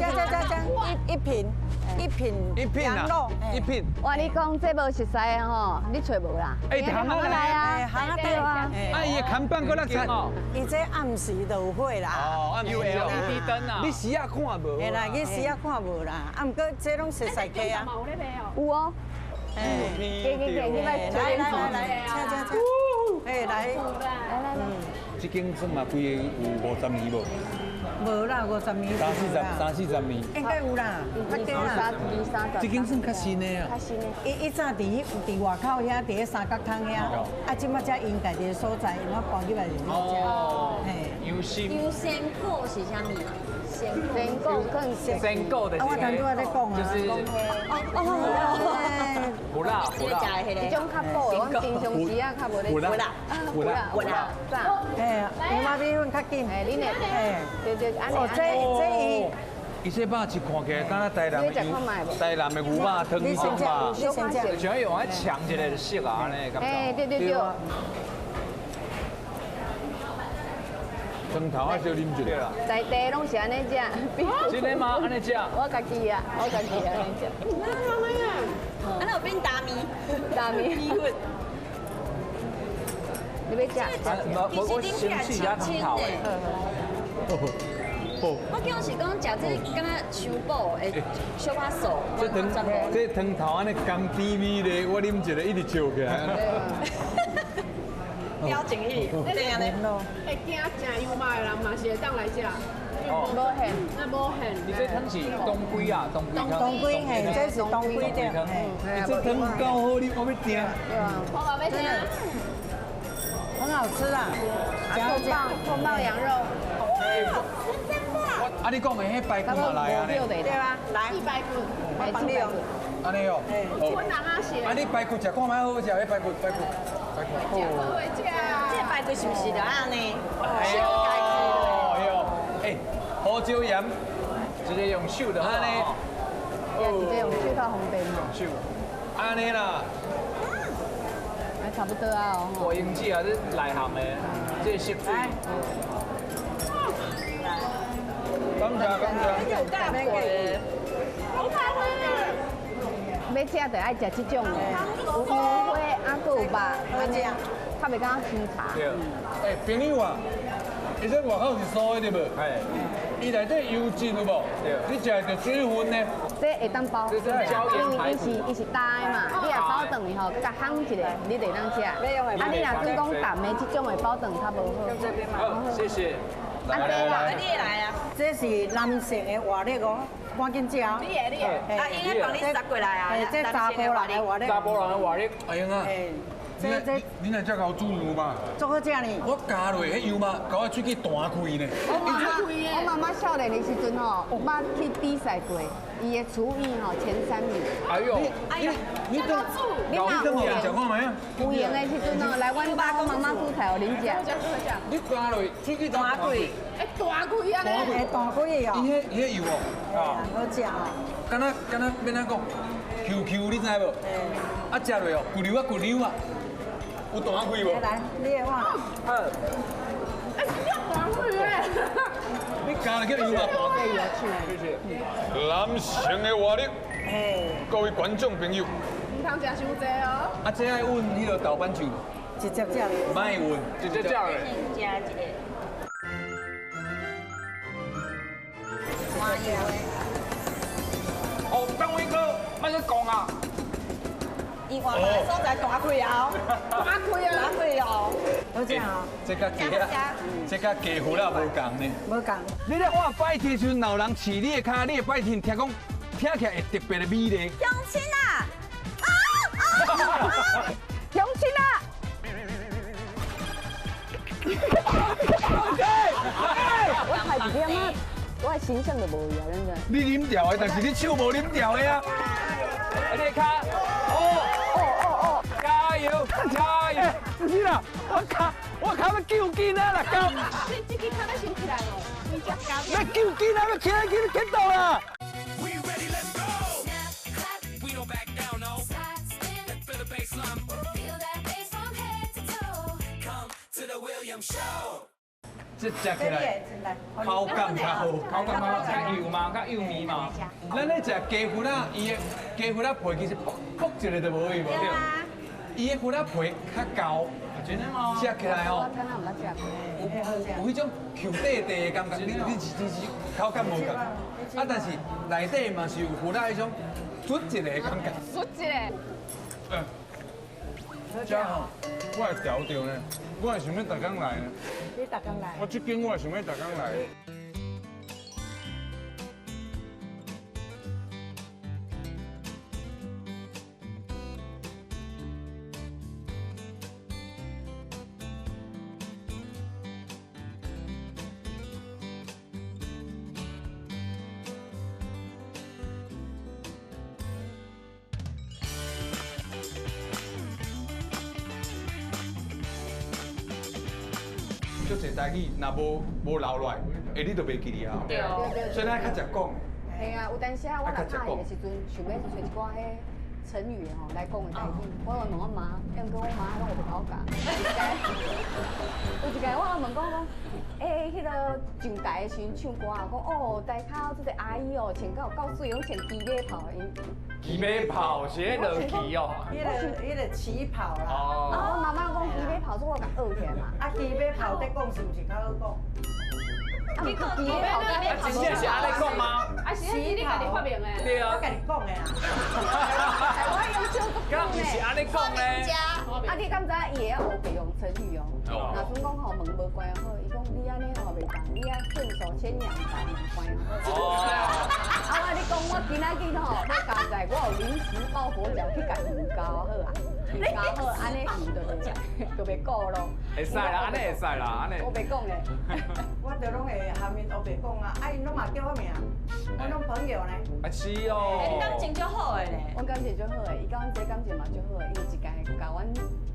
一品羊肉，一品。哇，你讲这无熟悉的吼，你找无啦？哎，行啊来啊，行啊对啊。哎，伊看板搁那擦。伊这暗时就有火啦。哦，暗时有 LED 灯啊。你时啊看无？哎啦，你时啊看无啦，啊，毋过这拢熟悉客啊。有哦。哎，你来请。哎，来。这间算嘛规个有50年无？无啦，50年。三四十年。应该有啦，较低啦。这间算较新的啊。较新的。伊早伫外口遐，伫迄三角窗遐，啊，即马才因家己的所在，因我搬入来伫遐。哦。嘿。优先购是啥物？先购的。啊，我当初在讲啊。就是不辣。这种较补的，我平常时啊较无咧。不辣。哎，牛肉米粉较紧。哎，恁的。哎，对，安尼。哦，这伊这肉是看起来敢若台南的牛肉汤那种吧？就要用来抢一个色啊，安尼感觉。哎，对。汤头啊，小啉一个啦。在地拢是安尼食。真的吗？安尼食？我家己安尼食。安尼有变大米粉。你要食？我先去遐汤头诶。我叫是讲食这敢若伤补的小可素。这汤头安尼甘甜味咧，我啉一个一直笑起来。标情意，对啊咧。会惊食油麻的人嘛是会当来食。无限，那无限。你这汤是东龟啊，东龟嘿，这是东龟的，嘿。这汤够好，我要订。对啊，我嘛要订。很好吃啊，葱爆羊肉。啊，你讲的迄排骨嘛来啊？对啊，来100块，我帮你哦。安尼哦。我人啊写。啊，你排骨食看卖好食，迄排骨。这不会食。这排骨是不是就安尼？哎，胡椒盐，直接用手的安尼。直接用手较方便嘛。手。安尼啦。还差不多啊哦。我用记啊，这内行的，这色水。感谢。要食就爱食这种的，有鱼花啊，搁有肉，安尼较袂敢清茶。对。哎，朋友啊，伊这外口是酥的对无？哎。伊内底油浸有无？对。你食着水分呢？这会当包，因为伊是搭的嘛，你若包顿以后，甲烘一个，你就当食。啊，你若讲讲淡的这种的包顿较无好。好，谢谢。来，你来啊！这是男性的活力哦，赶紧吃。啊，应该帮你塞过来啊。这查甫人的活力。查甫人的活力，哎呀啊！你来遮搞煮牛嘛？做好食呢。我加落迄油嘛，搞我喙齿弹开呢。我妈妈少年的时阵吼，有捌去比赛过，伊的厨艺吼前3名。哎呦，你跟我讲看没啊？有闲的时阵吼，来阮爸跟妈妈煮菜互恁食。你加落喙齿弹开。哎，大贵啊！大贵哦。伊迄油哦，好食哦。敢若免安讲 ，QQ 你知无？啊，食落哦，骨溜啊骨溜啊，有弹开无？来，你的碗。哎，要大贵哎！你加了叫油嘛？男性的活力，各位观众朋友，唔通食伤济哦。啊，这爱温迄个豆瓣酱，直接食。卖温，直接叫嘞。加一个。花油的。哦，张伟哥，莫去讲啊！伊外面的所在大开啊！大开啊！大开哦！好食哦。这甲鸡啊，这甲鸡骨啦无共呢。无共。你咧我拜天时阵，老人饲你的脚，你的拜天听讲听起来会特别的美丽。乡亲啊！乡亲啊！我太一点啊，我的形象就无去啊，真的。你啉掉的，但是你手无啉掉的啊。你的脚，哦，加油，加油！不是啦，我脚要救囡仔啦，教。你这个脚要升起来哦，你只脚。要救囡仔，要起来，去到啦。这食起来口感较好，口感好，较油嘛，较幼米嘛。咱咧食鸡骨仔，伊的鸡骨仔皮其实薄一个就无去无对。伊的骨仔皮较厚，真的吗？食起来哦，我刚刚有捌食过。有迄种 Q 底底的感觉，你口感无共，啊，但是内底嘛是有骨仔迄种纯一个的感觉。出一个。这吼，我会调着呢，我会想要逐工来呢。你逐工来。我这间我会想要逐工来。足侪台语，若无留落来，你就袂记哩啊。对。所以咱较常讲。系啊，有当时啊，我若拍戏的时阵，想要找一寡迄成语吼来讲的台语，我问我妈，因为我妈拢有甲我教。有一个我问讲，迄个上台的时阵唱歌啊，讲哦，台口这个阿姨哦，穿到够水，拢穿鸡尾袍的。鸡尾袍是迄落旗哦。迄个旗袍啦。哦。我妈妈讲鸡尾袍，所以我甲学起来嘛。啊，鸡尾袍在讲是毋是较好讲？你个鸡尾袍，真正是安尼讲吗？啊，是你家己发明的。对啊。我甲你讲的啦。我用手讲敢毋是安尼讲呢？啊，你敢知伊会晓学备用成语哦？若像讲吼问无关好，伊讲你安尼学袂当，你啊顺手牵羊把门关好。啊，我你讲我今仔日吼要加载，我有临时抱佛脚去甲鱼交好啊，鱼交好，安尼鱼就袂过咯。会使啦，安尼会使啦，安尼。我袂讲咧。我就拢会下面学白讲啊，啊因拢嘛叫我名，我拢朋友呢。啊是哦。感情就好的咧。我感情就好诶，伊甲阮这感情嘛就好诶，伊有一届甲阮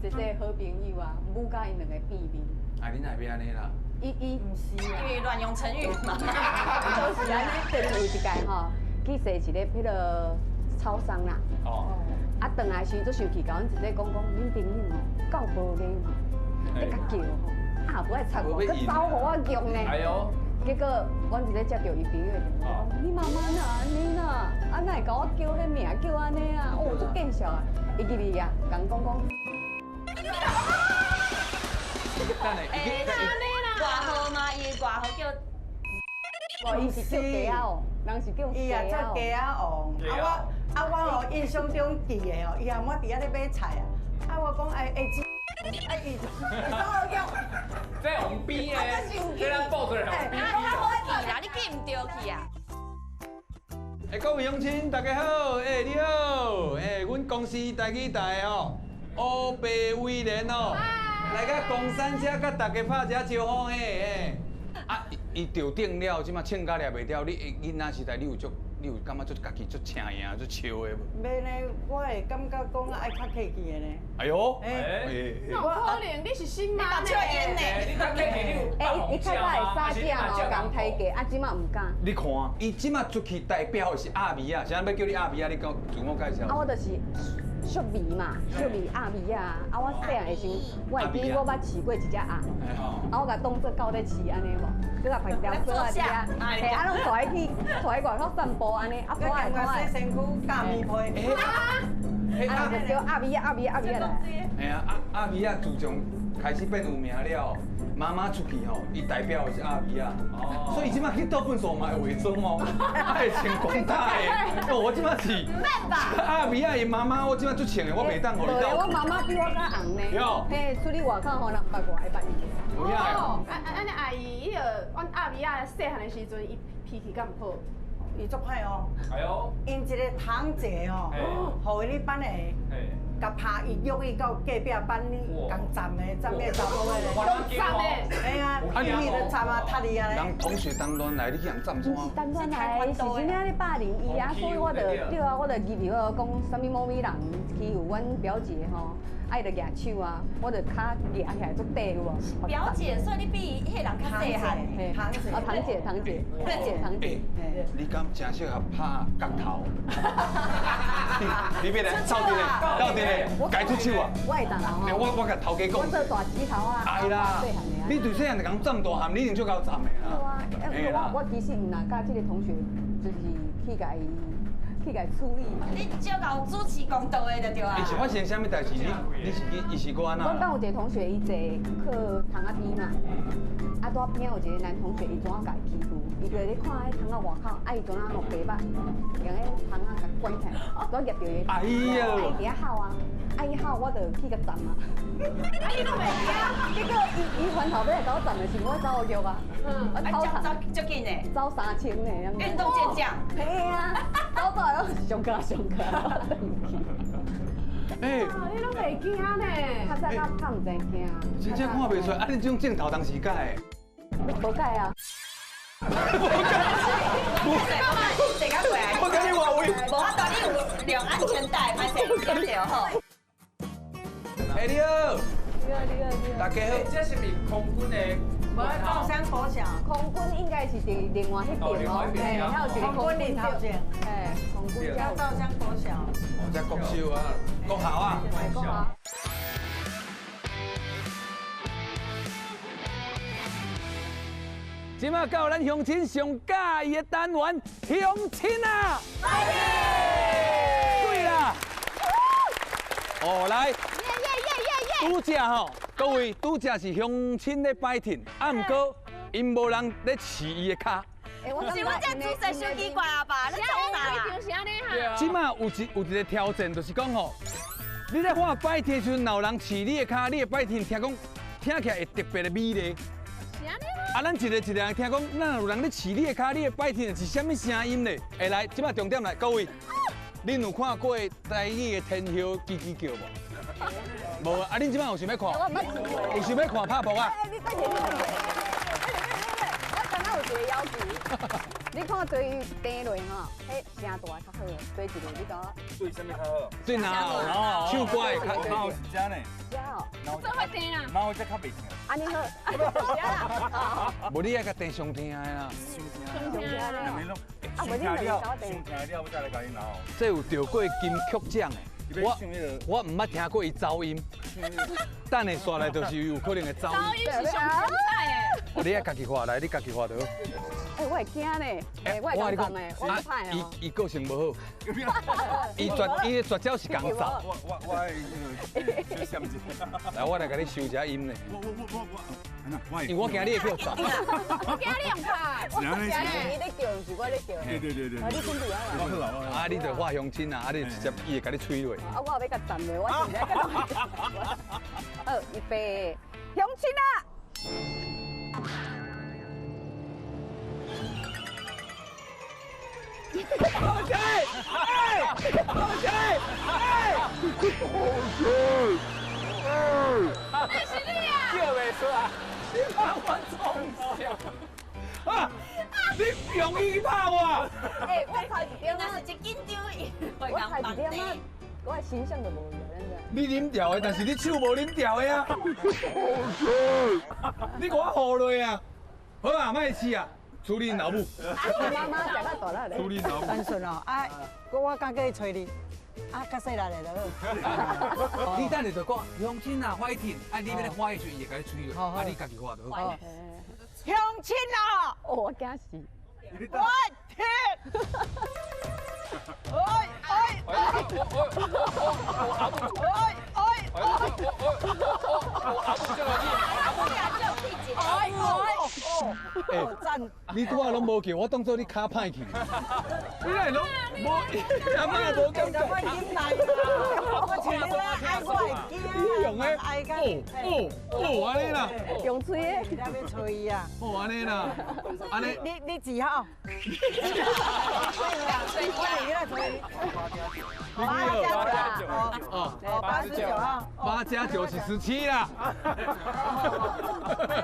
这好朋友啊，母甲因两个变面。啊，你哪边安尼啦？伊毋是啊，因为乱用成语嘛。就是安尼，对有一届吼，去坐一个迄个超商啦。哦。啊，转来时就生气，甲阮一个讲恁朋友吼，够无礼貌，你甲叫吼，啊不爱插我，佮走互我用呢。哎呦！结果阮一个接到伊朋友的电话，讲你妈妈哪安尼啦？啊哪会甲我叫迄名叫安尼啊？哦，足见笑啊！伊入去啊，甲阮讲。外号嘛，伊外号叫。哦，伊是叫鸡仔哦，人是叫伊也叫鸡仔王。我印象中记的哦，伊含我伫遐咧买菜啊，啊我讲会煮这红逼诶，这咱报出来红逼。我好记啦，你记唔对去啊？各位乡亲，大家好，你好，阮公司台语台哦，乌白威廉哦，来到公山遮，甲大家拍一下招呼啊，伊着顶了，即马请假掠袂掉，你囡仔时代你有感觉家己足请赢、足笑的无？袂呢，我会感觉讲爱较客气的呢。哎呦，那可能你是新妈呢？你较客气，你有伊较早会撒娇哦，讲太假，啊，即马唔敢。你看，伊即马出去代表的是阿米啊，啥要叫你阿米啊？你讲自我介绍。啊，我就是淑美嘛，淑美阿米啊，啊，我细汉的时候，我会记我捌饲过一只鸭，啊，我甲当做狗在饲安尼无，佮甲拍条蛇啊只啊，嘿，啊，拢带去外口散步安尼，啊，可爱可爱。洗身躯加棉被。啊，就叫阿米啊来。哎呀，阿米啊，自从开始变有名了，妈妈出去吼，伊代表的是阿米啊，所以即马去倒粪所嘛会伪装哦，会穿光大的。哦，我即马是阿米啊，伊妈妈，我即马足穿的，我袂当互你倒。我妈妈比我较红呢。有。嘿，出去外口吼，人捌我会捌伊。有影哦。安尼阿姨，伊个阮阿米啊细汉的时阵，伊脾气敢唔好？伊足歹哦。哎呦。因一个堂姐吼，互伊咧班的，甲拍伊约伊到隔壁班里共站的查某个咧。站的。哎呀，伊咧站啊，踢伊啊咧。人同学当乱来，你去人站怎啊？当乱来，是真正咧霸凌伊啊，所以我就对啊，我就记住讲，啥物某咪人欺负阮表姐吼。爱就举手啊，我就脚举起来足短有无？表姐，所以你比迄人较细汉。堂姐。你敢真适合拍角头？你别来，到底咧，该出手啊！我会当啊！我甲头家讲。我做大指头啊！哎啦，你对细汉就讲站大汉，你一定足够站的啦。对啊，我其实唔若甲这个同学就是去甲伊。去甲处理嘛。你少搞主持公道的就对啊。伊是发生啥物代志？伊是个安那？我有一个同学，伊坐课窗仔边嘛，啊，拄边有一个男同学，伊怎啊甲伊欺负？伊就咧看迄窗仔外口，啊，伊怎啊用白板，用迄窗仔甲关起来，我夹着伊。哎呀！啊，伊伫遐哭啊，啊，伊哭我就去甲站啊。啊，你都袂惊？结果伊翻头尾来甲我站的是我走脚啊。我操场走足紧的，走3000呢。运动健将。嘿啊，走走来上课。哎，你拢袂惊呢？较早较唔知惊。真正看袂出来，啊！你这种镜头当时改的？无改啊。我跟你话为。无法度，你有量安全带，歹势捡着好。哎，你好。大家好。这是咪空军的？无喺高山国小。空军应该是伫另外迄边哦，嘿，还有一个空军头前，嘿，空军叫高山国小。哦，这国小啊，国校啊。国校。今仔到咱乡亲上喜欢的单元，乡亲啊！对啦。哦，来。拄只吼，各位拄只是乡亲的摆阵，啊，毋过因无人咧饲伊的脚。是我这姿势小奇怪啊吧？你做啥啦？平时安尼哈。即马有一个挑战，就是讲吼，你咧看摆阵的时阵，有人饲你的脚，你的摆阵听起来会特别的美丽。是安尼吗？啊，咱一个人听讲，咱有人咧饲你的脚，你的摆阵是啥物声音咧？会来，即马重点来，各位，恁有看过台语的天后叽叽叫无？无啊！恁即摆有想要看？有想要看拍步啊？我刚刚有一个要求，你看最低落吼，迄声大较好，最一个你讲。对什么较好？最难哦，唱歌的较猫是真呢。真哦。做会甜啦。猫才较袂甜。安尼好。无你爱甲电上听的啦。上听的。没弄。啊，无你两个搞定。上听了，我再来甲你拿哦。这有得过金曲奖的。我唔捌听过伊走音，等下刷来就是有可能会走音。走音是上天菜诶。你爱家己画来，你家己画到。哎，我会惊呢，哎，我会紧张呢，我不怕哦。伊个性无好，伊绝招是讲走。我相机。来，我来给你收一下音呢。我，因为我惊你会叫走。我惊你唔怕，我惊你。你在叫，是我在叫。对。啊，你身体啊？啊，你就画相亲啊，啊，你直接伊会甲你吹落。啊，我后要甲站的，我现在甲。好，预备，相亲啊！好起！哎！好起！哎！那是你啊！叫袂出来，你把我冲笑！啊！你用意拍我！哎，我拍一点那是一紧张，会我讲放拍一点啊地。，我的形象就无了，咱个。你啉掉的，但是你手无啉掉的啊！你给我好落啊！好啊，卖气啊！处理老母。妈妈食到大啦咧。处理老母。单纯哦，啊，我刚过去找你，啊，较细力的就好。你等下就讲乡亲啊，快点！啊，你要咧画的时候，伊会甲你吹落，啊，你家己画就好。相亲啊！哦，我惊死。我天！哎，赞！你拄仔拢无叫，我当做你卡歹去。你来拢无，阿妈无感觉。我忍耐啦，我请你来爱我的囝。你用诶，安尼啦，用嘴的。你要吹啊？哦，安尼啦，安尼。你几号？我领你来吹。89号。8+9是17啦。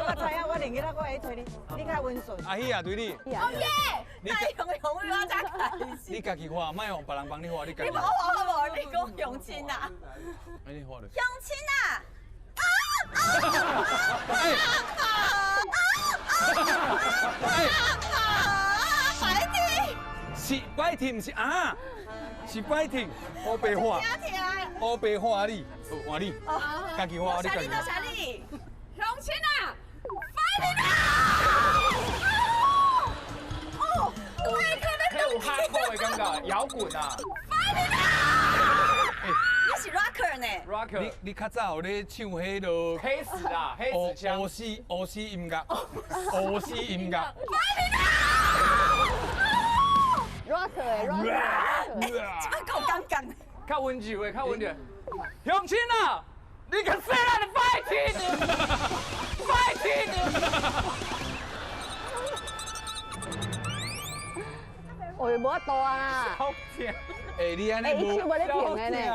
我知影，我领你来，我会吹你，你较温顺。阿喜啊，对你。哦耶！那用我才开心。你家己画，莫用别人帮你画，你家己。你无我无，你讲相亲啊？哎，你画了。相亲啊！白婷，是白婷，是啊，是白婷，我白画，我白画你，画你，家己画，你家己。啥你？相亲啊！快点啊！哦，我也可能迄有哈扣的感觉，摇滚啊。你是 rocker 呢 ？rocker。你较早有咧唱迄落黑死啊，黑死腔。俄式音乐，俄式音乐。 rock 的 rock。这够尴尬。较温柔的，较温柔。乡亲啊，你个细汉的fighting。哦，无法度啊！好甜。哎，你安尼无，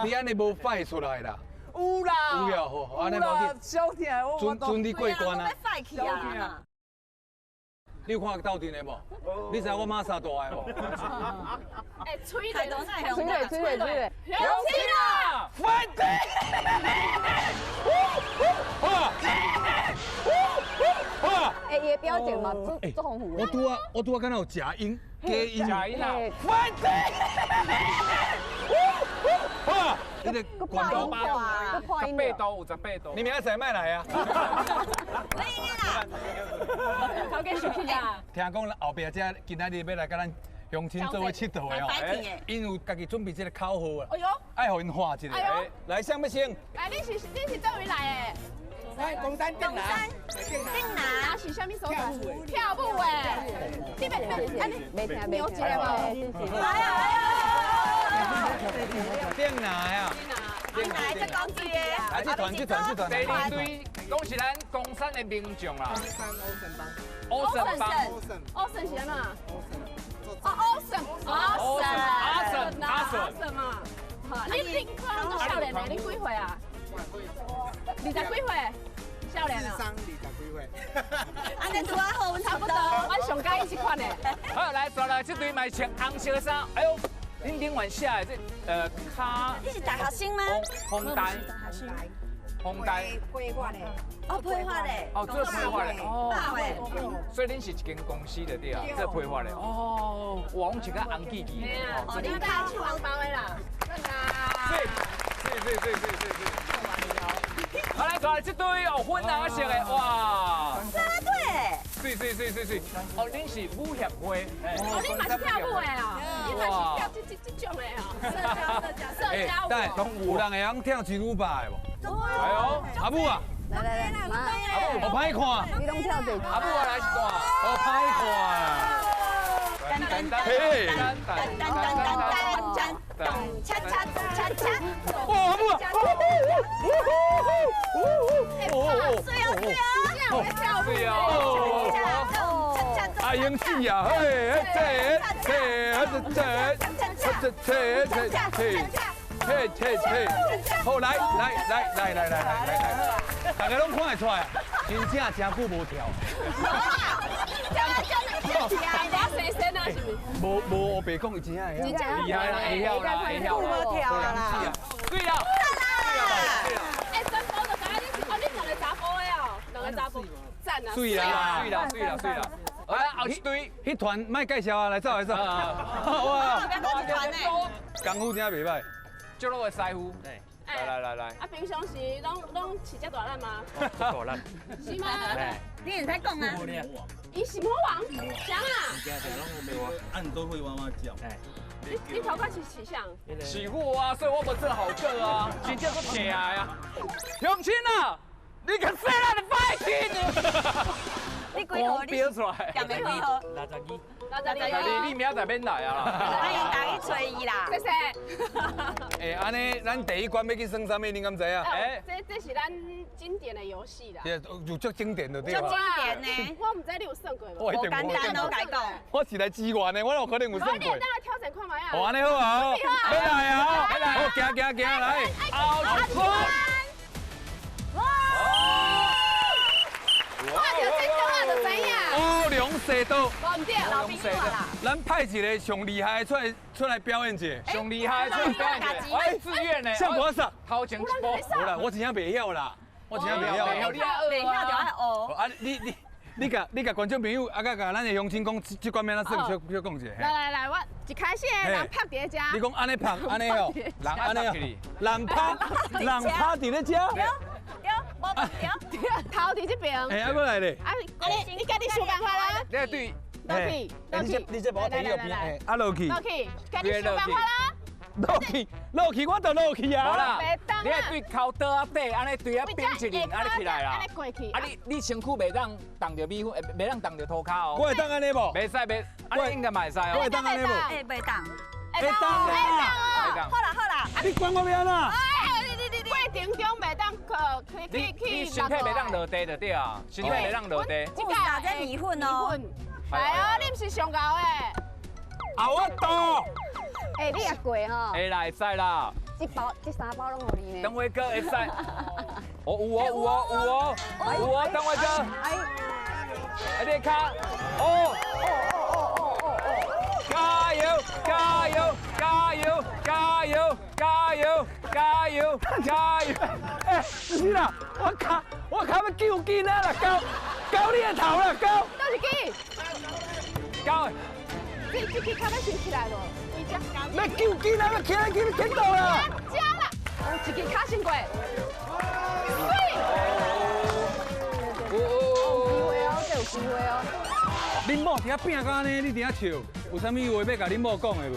你安尼无fight出来啦。有啦。有了，好，安尼无紧。小甜，准你过关啊。快去啊！你有看斗阵的无？你知我妈啥大的无？哎，吹开动菜，吹嘞，相亲啊！ fighting！ 哎，伊的表情嘛，做丰富。我拄啊，敢若有假音、假音。假音啊 ！fighting！ 你的广东话，个破音18度，58度。你明仔载卖来啊？来啦！头家生气啊！听讲后壁遮今仔日要来甲咱乡亲做伙佚佗的哦，因有家己准备这个口号啊，哎呦，爱互因画一个。来，谁要先？哎，你是倒位来的？来，公山定南。定南是啥物所在？跳舞的。你别，安尼没听，扭一个嘛。来啊！定哪呀？来这讲句的。来，这团。第二队拢是咱公山的名将啦。欧神帮。欧神是安怎？欧神嘛。你看都少年嘞，你几岁啊？20几岁？少年啊。3、20几岁。安尼拄啊好，差不多，我上介意这款的。好，来，再来，这队买穿红色的衫。哎呦，恁顶晚写的这卡。你是大学生吗？红带。红带。规划的。哦，配画的。哦，这配画的。哦。所以恁是一间公司的对啊，这配画的。哦，王一个红记记。哦，你带去红包的啦。好，来，再来这队哦，粉红色的，哇。啥队？是。哦，恁是舞协会。哦，你嘛是跳舞的哦，你嘛是跳这种的哦，社交舞。但有人会晓跳巨无霸的无？哎呦，阿母啊，来，我歹看。你拢跳这个。阿母我来一段。我歹看。嘿，哇，阿母啊！阿英死啊！嘿，好来，大家拢看会出来，真正真久无跳。无我白讲，伊真正会晓。厉害啦，会晓啦，会晓啦，跳啦，对啦。哎，真包就讲你两个查甫的哦，两个查甫，赞啊！水啦。哎，后一堆，迄团卖介绍啊，来走。哇，功夫真袂歹。就落个师傅。来。啊，平常时拢饲只大咱吗？大咱。是吗？你唔使讲啊。伊是魔王，啥啊？按都会哇哇叫。你头壳是起相？起货啊，所以我们这好个啊，真正都正啊！乡亲啊，你个细烂的坏亲！你几号？你标出来。讲几号62。你明仔载免来啊！欢迎大家找伊啦。谢谢。哎，安尼咱第一关要去算啥物？你敢知啊？哎，这是咱经典的游戏啦。有足经典的对足吧？经典呢。我唔知你有算过无？我一定简单哦，解讲。我是来支援的，我有可能有算过。你等下挑战看卖啊。哦，安尼好啊，好，要来啊，好，行来，后一关。乌龙蛇刀，无唔对，老兵话啦。咱派一个上厉害的出来表演者，上厉害，出来表演者，哎，自愿的，像我啥？头前一步，无啦，我真正袂晓啦，我真正袂晓。袂晓就爱学。啊，你甲观众朋友啊，甲咱的乡亲讲，这关面咱算小讲一下。来，我一开始人拍伫咧遮。你讲安尼拍，安尼哦，人安尼哦，人拍伫咧遮。对，头伫这边。哎，啊，过来咧。啊，你家己想办法啦。你对。你这把我推到边，哎，啊落去。落去，家己想办法啦。落去，我就落去啊。好啦，你係對靠倒啊底，安尼對啊冰淇淋，安尼起來啦。安尼過去。啊你身軀袂當動着米粉，袂當動着塗骹哦。我會當安尼無？袂使，安尼應該嘛會使哦。我會當安尼無？哎，袂當。會當啊！好啦。你管我要哪？过程中袂當你身體袂當落地就對啊，身體袂當落地。這個打在米粉哦。係啊，你唔是上高誒。啊，我到。哎，你也過吼？會啦，會使啦。這3包攏互你呢。等我哥會使。哦，有哦，等我哥。哎，你卡。哦。加油！哎，是啦，我卡要救囡仔啦，高你的頭啦，高。倒是機。高。這支卡要收起來咯，要救囡仔，要起來聽到啦。加啦，一支卡先過。有機會哦。恁某伫遐拼甲安尼，你伫遐笑，有啥物話要甲恁某講的無？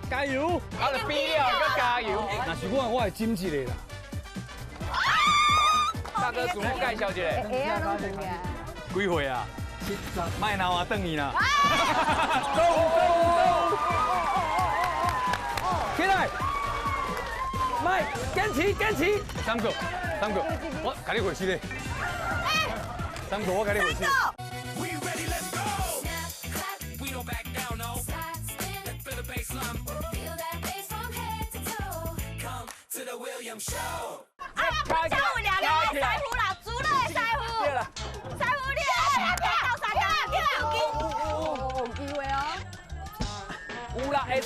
加油！啊，就比了，佮加油。若是我會斟一個啦。大哥，自我介紹一下。會啊，攏有啊。幾歲啊？70。莫鬧啊，等伊啦。走！起來！來，堅持。3個，我甲你回去咧。3個，我甲你回去。下午2個師傅啦，煮了的師傅。師傅你到3個，有機會哦。有啦，會使。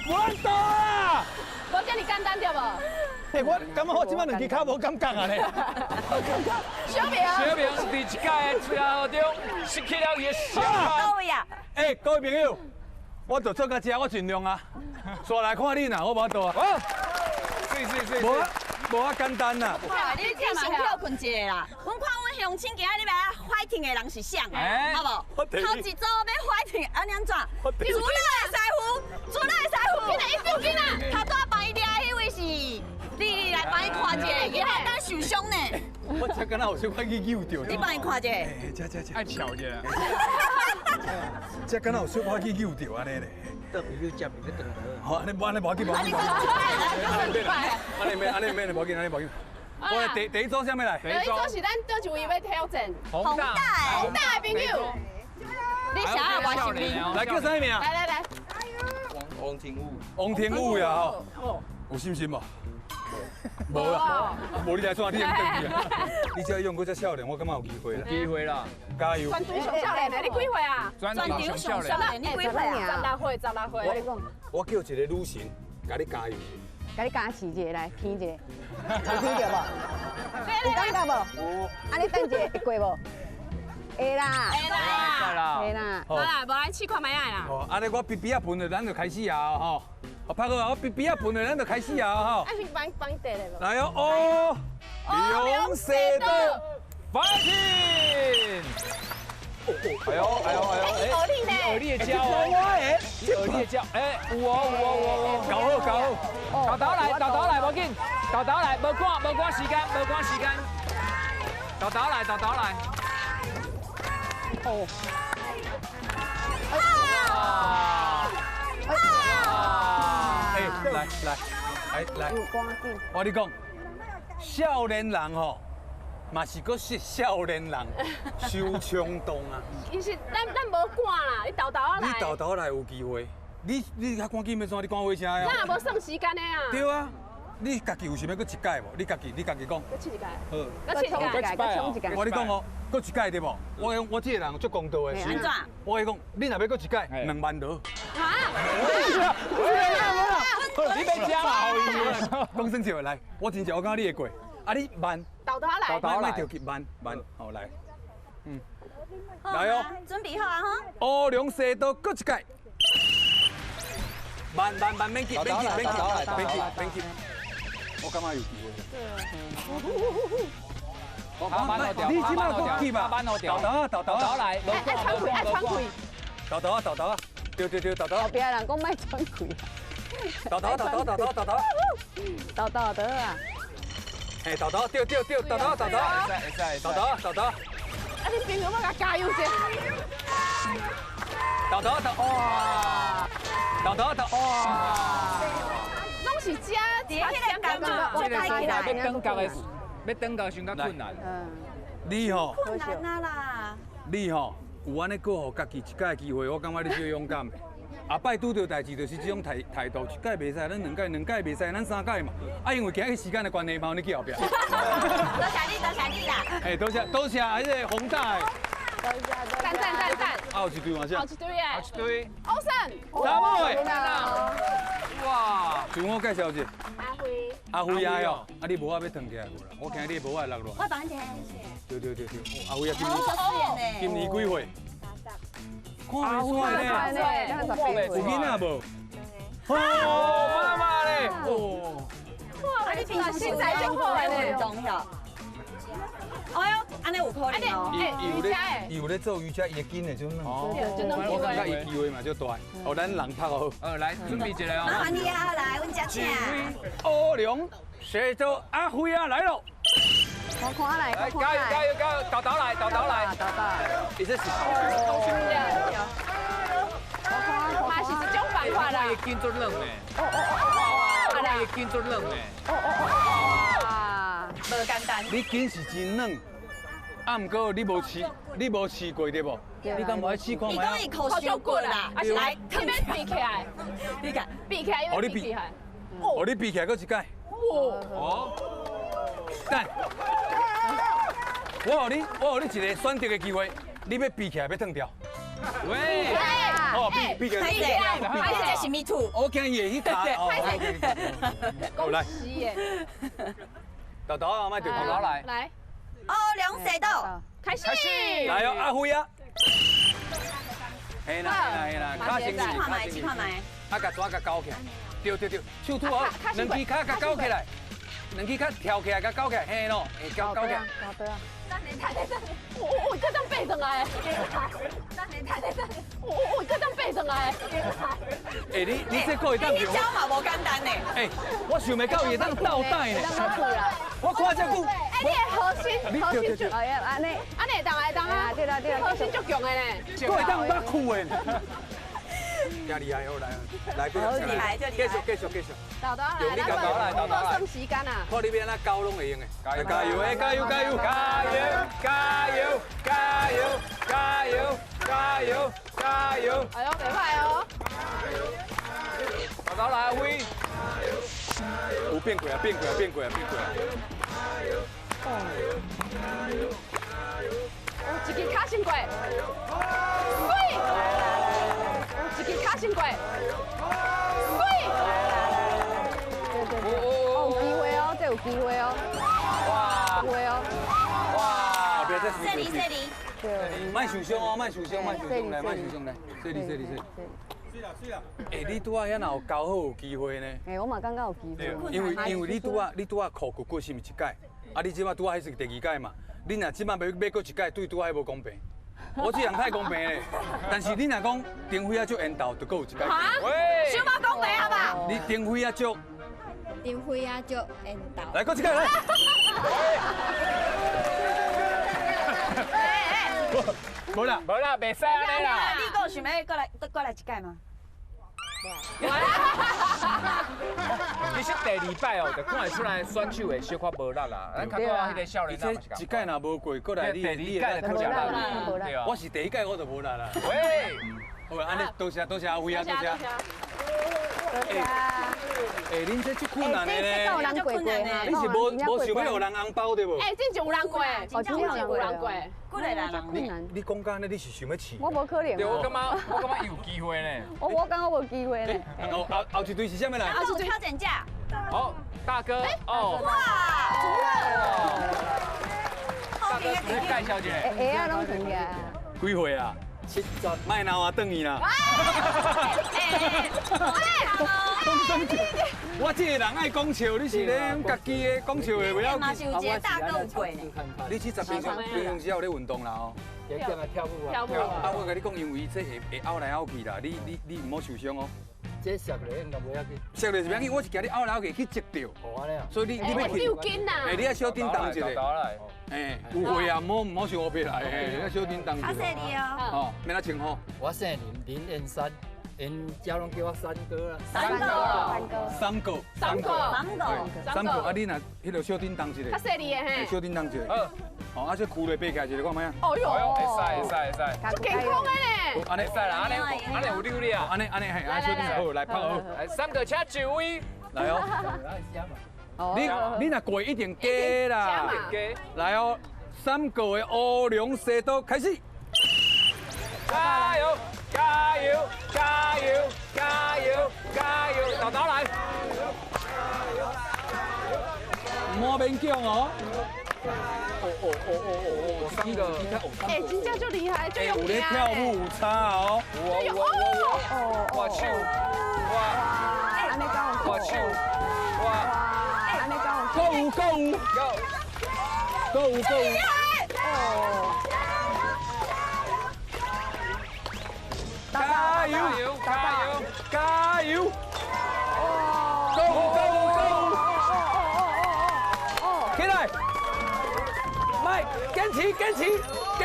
我到啊！無遮爾簡單對無？哎，我感覺我即擺兩支卡無感覺啊咧。小明佇一屆的吹號中失去了伊的想法。到位啊！哎，各位朋友，我就做到這，我盡量啊。煞來看你吶，我無倒啊。無啊簡單呐。你先休困一下啦。阮看阮鄉親今日要來 fighting 的人是谁的，哎好无？头一组要 fighting，安尼安怎？主人的师傅，主人的师傅，紧来，一紧来。头拄帮伊抓迄位是，你来帮伊看一下，伊好当受伤呢。我才刚才有小可去扭到。你帮伊看一下。这，爱巧者。这刚才有小可去扭到安尼咧。特别又接你的等好，安尼无要紧，无要紧。安尼免，无要紧，安尼无要紧。我第一组啥物来？第一组是咱倒一位要挑战，宏大宏大的朋友，你想要玩什么？来叫啥名？来。王天武，王天武呀吼，有信心无？无啦，无你来创，你用登记啊！你只要用嗰只少年，我感觉有机会啦。机会啦，加油！专场上少年的，你几岁啊？专场上少年，你几岁啊？16岁，16岁。我跟你讲，我叫一个女神，甲你加油。甲你加试一个来，偏一个，有偏着无？有感觉无？有。安尼等一下会过无？会啦。来啦，会啦。好啦，无来试看卖啦。哦，安尼我鼻啊喷了，咱就开始啊吼。我拍好啊，我鼻啊喷了，咱就开始啊吼。哎，帮你带来无？来哦，两色的 fighting！ 哎呦，合力呢？耳力的胶哦，耳力的胶，哎，有哦，搞好。豆来，无紧，豆来，无赶时间，豆来。哦。来，我跟你讲，少年人吼，嘛是个是少年人，受冲动啊。其实咱无赶啦，你豆啊来。你豆来有机会，你较赶紧要怎？你赶火车呀？咱也无算时间的啊。对啊，你家己有想要搁一届无？你家己讲。搁试一届。好。搁试一届。我跟你讲哦，搁一届对无？我这个人足公道的。安怎？我跟你讲，你若要搁一届，2万多。你别讲嘛，讲真笑来，我真正我感觉你会过，啊你慢，豆来，慢着急慢，好来，来哦，准备好啊哈。乌龙蛇刀搁一届，慢，免急，我感觉有机会。你起码搁急吧，豆来，爱喘气。豆啊，对，豆。后边人讲卖喘气。豆啊！嘿，豆，对，豆。啊，你朋友要甲加油者。豆，哇！拢是遮，伫迄个感觉，我抬起来。要登高相当困难。你吼，困难啊啦！你吼有安尼过互家己一届机会，我感觉你最勇敢的。下摆拄到代志就是这种态度，一届袂使，咱两届袂使，咱3届嘛。啊，因为今日时间的关系嘛，你去后壁。多谢你啦！哎，多谢，迄个宏大的。赞！啊，有一队嘛，好一堆耶！欧胜，查某的。哇！自我介绍一下。阿辉啊哟，啊你无法要腾起来无啦？我惊你无法落落。我帮你听。对，阿辉啊，今年几岁？看袂出来有囡仔无？妈妈咧！哦，哇，你平常身材就好咧，重要。哎呦，安尼有可能哦。伊有咧做瑜伽，伊的筋会就嫩。我感觉伊机会嘛就大，互咱人拍好。来准备一下哦。麻烦你啊，来，阮只请。乌龙蛇刀阿辉啊来咯！看来，加油！豆来。伊这是嘛是一种办法啦。伊筋做冷诶。伊筋做冷诶。无简单。你筋是真软，啊，毋过你无试过对无？你敢无爱试看你卖？讲伊口伤过啦，来，特别比起来，你看，比起来有点厉害。哦，你比起来搁一届。哦。等，我互你一个选择的机会，你要比起来要脱掉。喂。哦，比起来。拍这是 me too。我惊伊会去卡。好来。豆啊，卖对豆来。来。哦，两蛇豆，开始。来哦，阿辉啊。嘿啦，卡先去，看卖。啊，甲抓甲勾起来。对，手拄好，两支脚甲勾起来。两支较跳起来，甲搞起来，嘿咯，会搞起来。对啊。我这张背上来。我这张背上来。哎，你这个会当你教嘛无简单呢。哎，我想袂到伊当倒带呢。我看这久。哎，你的核心就，哎呀，安尼当啊，对啦，核心足强的呢。我会当把苦的。真厉害哦，来，厉害就厉继续。豆豆用你搞来，我剩时间啊。看你要安怎搞拢会用的。加油！加油！哎呦，袂歹哦。豆豆来，威。有变过啊！有一支卡先过。喂。有一支卡先过。喂。有機會哦，這有機會哦。哇！有機會哦。哇！別再輸。这里。莫受傷哦，莫受傷來。這裡。哎，你拄仔遐若有交好有機會呢？哎，我嘛感覺有機會。因為你拄仔考過是毋是一屆？啊，你即擺拄仔迄是第二屆嘛？你若即擺要過一屆，對拄仔無公平。我这人太公平嘞，但是你若讲丁辉啊足缘投，就搁有一届。哈？小猫公平好不好？你丁辉啊足。丁辉啊足缘投。来，搁一届来。无啦，袂使安尼啦。你有想要过来一届吗？其实第二摆哦，就看得出来选手会小可无力啦。咱较早迄个少年仔嘛是一届若无过，过来你第二届就较食力。对啊，我是第一届我就无力啦。喂，好啊，安尼多谢阿辉啊，多谢。哎，恁这足困难的呢。有人过过你是无想要有人红包对无？哎，真正有人过，真正有人过。过来人。你讲干呢？你是想要试？我无可能。对，我感觉有機會呢。我感覺無機會呢。後一隊是啥物來？是挑戰架。哦，大哥哦。哇！大哥，你介紹一下。鞋啊，攏穿嘅。幾歲啊？70，莫鬧啊，等伊啦。我這個人愛講笑，你是咧家己的講笑的，不要。嘛是有一個大哥有過呢。你70平常時有咧運動啦哦。跳舞啊！跳舞啊！我甲你講，因為這會拗來拗去啦，你唔好受傷哦。這石咧應該袂要緊。石咧是袂要緊，我是驚你拗來拗去去折掉。哦，安尼啊。所以你要去。丟筋呐！哎，你要小叮當一下。哎，有會啊，唔好像我別來，你要小叮當一下。較細膩哦。哦，免得穿好。我姓林彦山，因家攏叫我山哥啦。三哥。啊，你若迄個小叮當一下。較細膩的嘿。小叮當一下。哦，啊，這褲咧爬起來一個，看咩啊？哦喲，會使。健康的呢。安尼會使啦，安尼有溜力啊。安尼係，啊，小叮當好，來拍好。三個車就位。來哦。你若過一定加啦。來哦，3個的烏龍蛇刀開始。加油！加油！加油！加油！加油！豆豆來。莫勉強哦。三個。哎，真正就厲害，就用有咧跳舞有差哦。我手，安尼講我手，安尼講夠有。加油！加油！夠！起來！來，堅持！哎，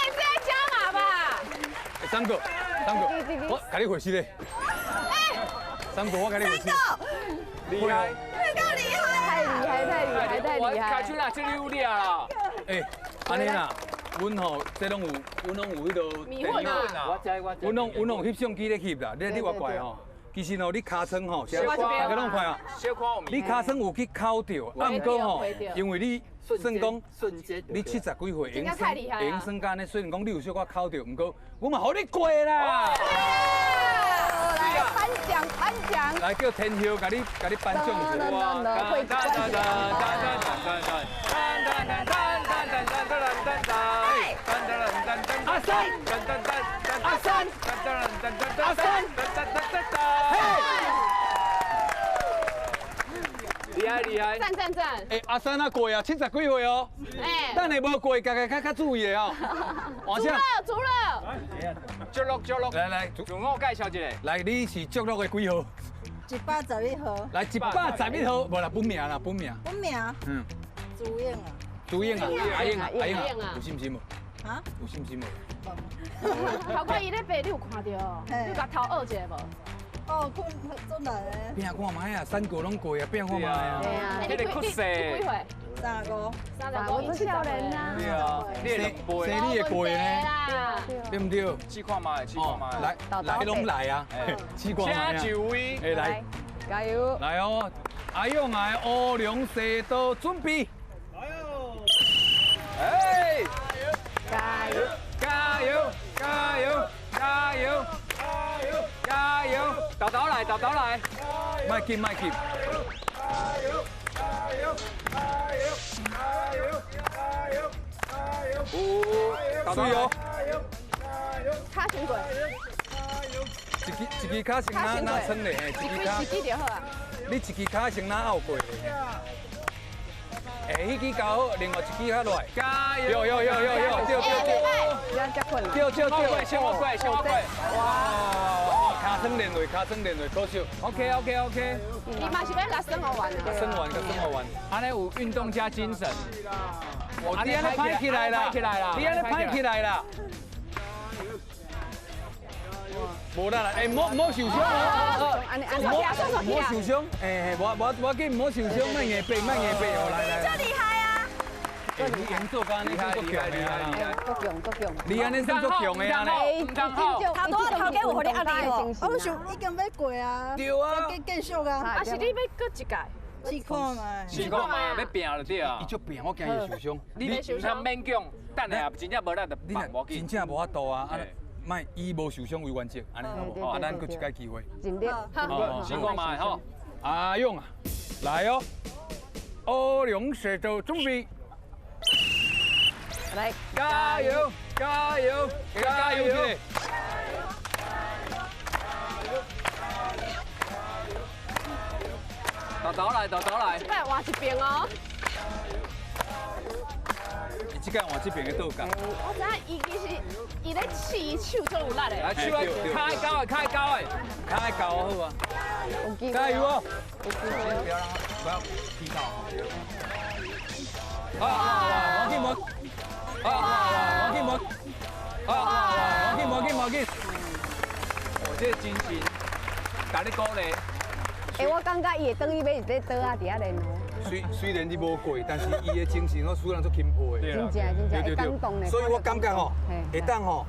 这在加码吧？三個，我給你回去嘞。三個，我給你回去。厲害！太厲害！開出來這溜力啊！哎，安尼啦，阮吼，這攏有迄個米粉啊！阮攏翕相機咧翕啦，你我怪吼。其實吼，你尻川吼，大家攏看啊，你尻川有去考到，啊毋過吼，因為你算講，你70幾歲，會算間呢，雖然講你有小可考到，毋過我嘛互你過啦。來頒獎！來叫天后，甲你頒獎一下。阿三，阿三，厉害厉害！赞！哎，阿三啊过啊，70几岁哦。哎，等下无过，较注意的哦。足了。足乐，来，自我介绍一下。来，你是足乐的几号111号。来，111号，无啦，本名啦，本名。本名？嗯。朱英啊。朱英啊，阿英啊，有信心无？啊？有信心无？头过伊咧爬，你有看到？你甲头学一下无？哦，困做难的。变看卖啊，3个拢过啊，变看卖啊。对啊，你的酷色。几岁35，真少年呐。对啊，你的背。生你的过呢？对不对？试看卖，试看卖。来拢来啊！试看卖啊！请就位。哎来，加油！来哦，阿勇来乌龙蛇刀准备。哎！加油！加油！加油！加油！加油！豆来！卖急！水哦！卡先过。一支卡先哪撑嘞？一支就好啊。你一支卡先哪拗过嘞？哎，迄支较好，另外一支较赖。加油！有，对。哇！卡撑连累，可惜。OK。你嘛是要甲生活玩啊？生活玩。安尼有运动加精神。你安尼拍起来啦！无啦，哎，莫受伤哦。莫受伤，哎，我紧，莫受伤，莫硬背哦，来。这厉害啊！你演做干，你看足强的啊！足强。你安尼算足强的啊！头家有互你压力哦。我想已经要过啊。对啊。继续啊。啊，是你要搁一届？试看嘛。要拼就对啊。伊足拼，我惊伊受伤。你唔通勉强，等下真正无咱就放无紧。真正无法度啊！卖以无受伤为原则，安尼好不好？啊，咱搁一届机会。尽力。试看嘛，好。阿勇啊，来哦！乌龙蛇刀准备。来，加油！豆来。这摆换一边哦。伊即个换这边的倒角。我知影伊其实伊咧试，伊手足有力的。来，手啊，卡高的。卡爱高好啊！加油哦！不要踢到。王金毛。王金。我这真心，甲你鼓励。哎，我感觉伊会等伊要在倒啊，伫遐练哦。虽然你无过，但是伊的精神我使人足钦佩的。真正会感动的。所以我感觉吼，会当吼，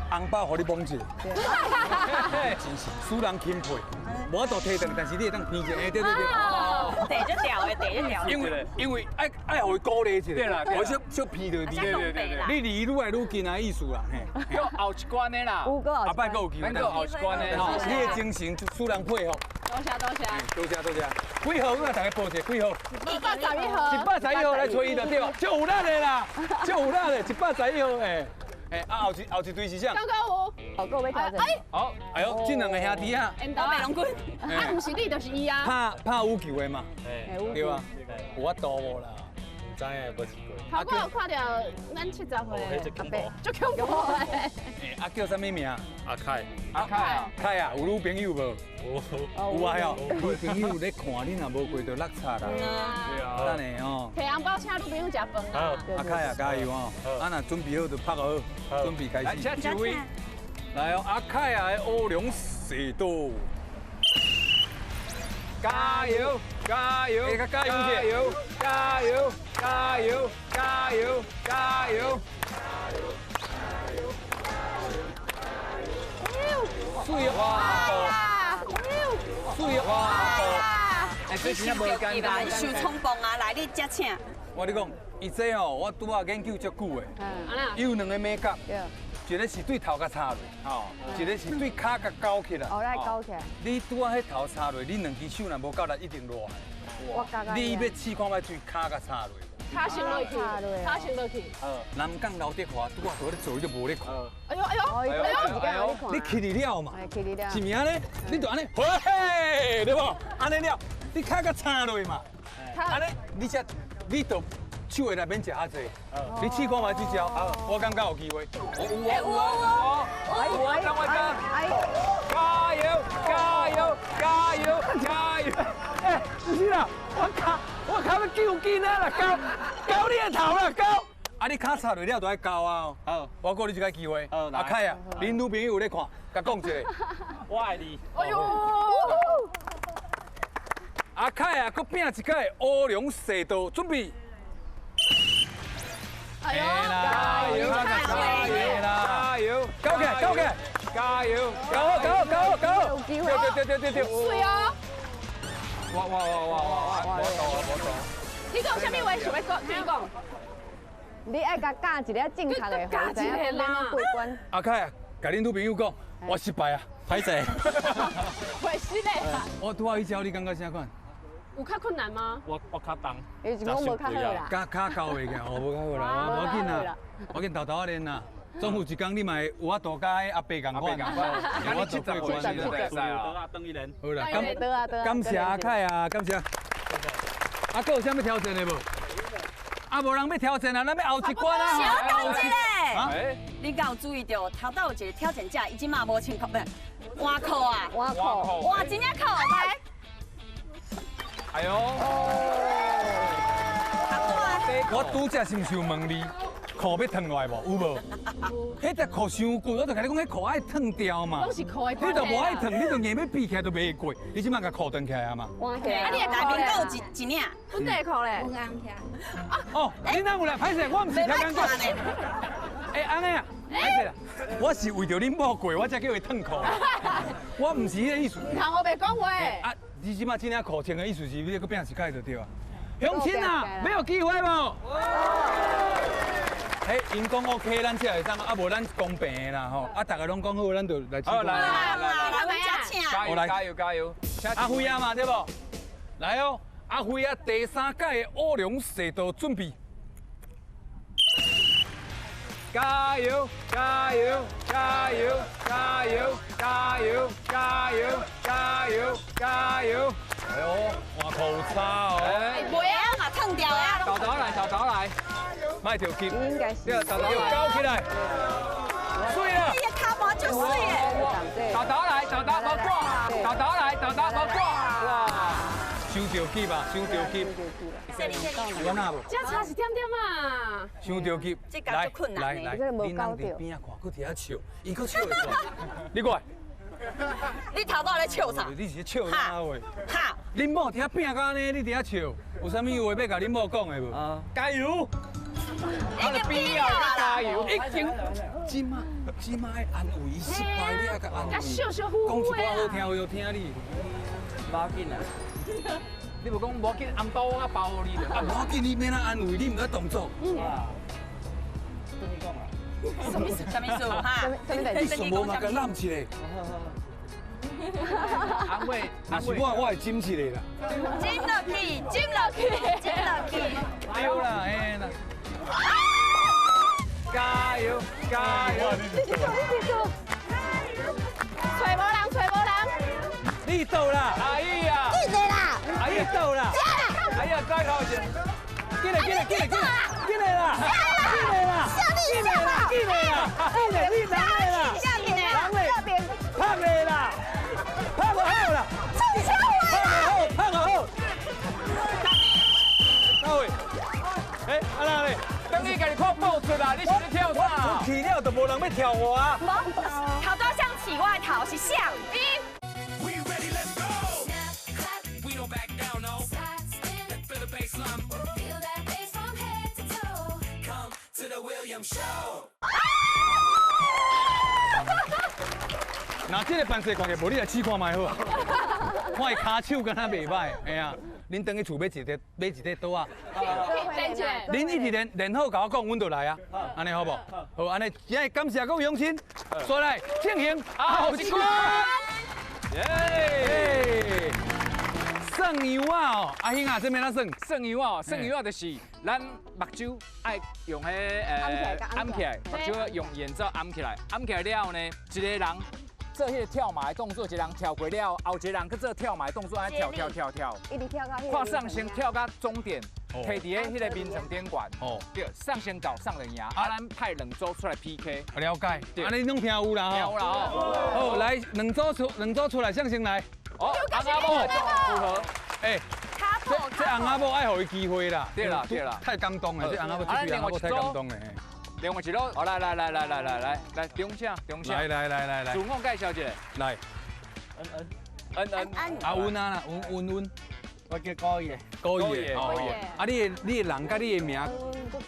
红包互你摸一下。真是使人钦佩。无法度摕转，但是你会当偏一下，对。地就掉的。因为爱互伊鼓励一下。对啦，我小偏着你。你离愈来愈近啊意思啦，嘿。有后一关的啦。下摆佫有机会。咱佫后一关的吼。你的精神使人佩服。多谢。几号？我大家报一下几号111号。 111号来找伊就对，足有力的啦，足有力的111号哎，后一队是啥？刚刚有。各位调整。好，哎呦，这两个兄弟啊，因刀美龙棍。啊，不是你就是伊啊。拍羽球的嘛，对啊，有法度无啦？唔知啊，无试过。头我有看到咱70岁的阿伯，足恐怖的。啊叫啥物名？阿凯。凯啊，有女朋友无？有啊哟，女朋友咧看你若无过就落差啦。对啊。等下哦。摕红包请女朋友食饭啊。阿凯啊，加油哦！啊，若准备好就拍好，准备开始。来，请几位。来哦，阿凯啊，乌龙蛇刀。加油！加油！水哇！水哇！哎，这真正无简单。受冲动啊，来你接请。我跟你讲，伊这哦，我拄仔研究足久的。伊有两个美角，一个是对头甲插落，吼，一个是对骹甲勾起来。哦，来勾起来。你拄仔迄头插落，你两只手若无够力，一定落。我刚刚。你要试看卖对骹甲插落。卡先落去，卡先落去。南港老德华拄啊在咧做，你就無咧看。哎呦哎呦哎呦！你起你了嘛？起你了。是名咧？你就安尼，嘿，对无？安尼了，你脚甲插落嘛？安尼，你就手会内免食遐济。你试看嘛这招，我感觉有机会。有，等我讲。加油！加油！加油！加油！哎，不是啦，我靠要救紧啊啦，高你的头啦，高！啊，你脚插落了就爱高啊！好，我给你一个机会。阿凯啊，恁女朋友有咧看，甲讲一个。我爱你。哎呦！阿凯啊，佮拼一届乌龙蛇道，准备。哎呦！加油！加油！高起来，高起来！加油！高！有機會。對。水哦！哇！我懂。你講啥物話？想要講？你講。你愛甲教一個正確的，教一個啦。過關。阿凱啊，甲恁女朋友講，我失敗啊，歹勢。會失禮啊！我拄好去教你感覺啥款？有較困難嗎？我較重。伊是講無較好啦。較高嘅嘅，無較好啦，無要緊啦，我跟豆豆練啦。總有一天你嘛有法度甲阿伯共款，有法度過關啦。好啦，感謝阿凱啊，感謝。啊，還有啥物挑戰的無？啊，無人要挑戰啊，咱要後一關啊。小等一下，你敢有注意到頭頭有一個挑戰者，伊即馬無穿褲，不是換褲啊？換真正褲來。哎呦！我拄則是毋是有問你？褲要脫落來無？有無？迄隻褲傷貴，我就甲你講，迄褲愛脫掉嘛。都是褲的。你就無愛脫，你就硬要比起來就袂過。你即馬甲褲脫起來啊嘛？換起來。啊，你內面夠一領。阮這個褲咧。有啱聽。哦，你哪有來？歹勢，我毋是聽講過。哎，安尼啊，歹勢啦，我是為着恁某過，我才叫伊脫褲。我毋是迄個意思。唔通我袂講話。啊，你即馬這領褲穿的意思是你個拼一屆就對啊。鄉親啊，沒有機會無？嘿，因講 OK， 咱才會當，啊無咱公平的啦吼，啊大家攏講好，咱就來試看。來，加油！阿輝啊嘛，對不？來哦，阿輝啊，第3屆的烏龍蛇道準備。加油！加油！加油！加油！加油！加油！加油！加油！哎呦，換褲差哦。袂啊嘛，燙掉啊。豆豆來。賣條筋，對，豆豆高起來，水啊！你的腳毛就水耶。豆豆來，豆豆無掛，豆豆來，豆豆無掛。哇！傷着急吧，傷着急。有哪無？這差一點點嘛。傷着急。來，你人佇邊啊看，佫佇遐笑，伊佫笑會煞。你過來。你頭到咧笑啥？你是笑啥話？哈！恁某佇遐拼甲安尼，你佇遐笑，有啥物話要甲恁某講的無？加油！我哋必要加油！已經，即馬愛安慰伊，失敗你愛甲安慰。笑呼講一段好聽話就聽你。無要緊啊！你無講無要緊，暗刀我包你的。啊，無要緊，你免那安慰，你唔要動作。什麼事哈？你上無嘛，甲攬起來。安慰，若是我會จิ้起來啦。จิ้落去。對啦，哎啦。加油！你去做。找無人。你倒啦！阿姨呀！阿姨倒啦！阿姨再靠一點。進來啦！進來啦！你人來啦！拍你啦！拍我好啦！拍我好！哪位？哎，阿哪嘞？等你家己看報出啦，你是咧跳啥？我去了就無人要跳我啊！頭都像起外頭是相機。那这个办事关系，无你来试看卖好啊？看伊骹手敢若袂歹，哎呀，恁等去厝买一块刀啊？恁一直练好，甲我讲，阮就来啊。安尼好不？好，安尼今日感谢各位乡亲，所来进行后一关。耶！算油啊哦，阿兄啊，这边哪算？算油啊，算油啊就是咱目睭爱用迄按起来，目睭用眼罩按起来，按起来了后呢，一个人做迄个跳马的动作，一个人跳过了，后一个人去做跳马的动作，安跳，一直跳到看上先跳到终点。摕伫迄个名城顶管，对，上先到上人赢，啊，咱派两组出来 PK， 了解，安尼拢听有啦听有啦好，来两组出来，向先来。哦，阿某符合，哎，这阿某爱互伊机会啦。对啦，太感动了，这阿某这句阿某太感动了。另外一路，哦来，中下，来，自我介绍一下，来，恩，阿温啊，温。我叫高爷，啊，你的人甲你的名，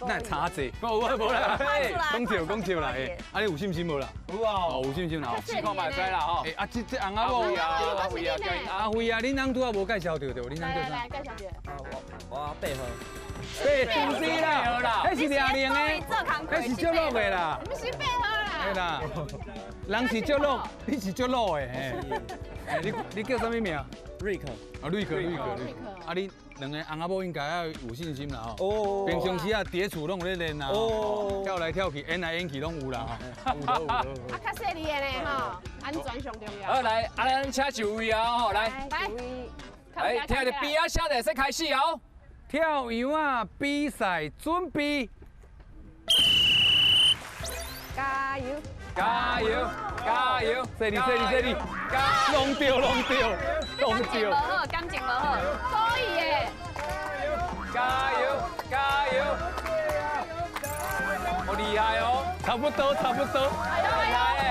那差济。无啦，讲笑啦，啊，你有信心无啦？有啊，有信心啦。试看嘛知啦吼。啊，这翁仔某阿辉啊，阿辉啊，恁翁拄啊无介绍到对，恁翁叫啥？来介绍一下。我配合。对，不是啦，迄是俩零的，迄是足落的啦。不是配合啦。对啦，人是足落，你是足落的。你叫什么名？瑞克。啊，瑞克，啊，你两个翁仔某应该要有信心啦吼。哦。平常时啊，伫厝拢有咧练啦。哦。跳来跳去，演来演去拢有啦吼。有。啊，较细腻的咧吼，安全上重要。好来，咱请就位啊吼，来，来，听着比啊声就先开始哦。跳羊啊，比赛准备。加油！加油！犀利！弄掉！感情无好，可以耶！加油！好厉害哦！差不多。厉害诶！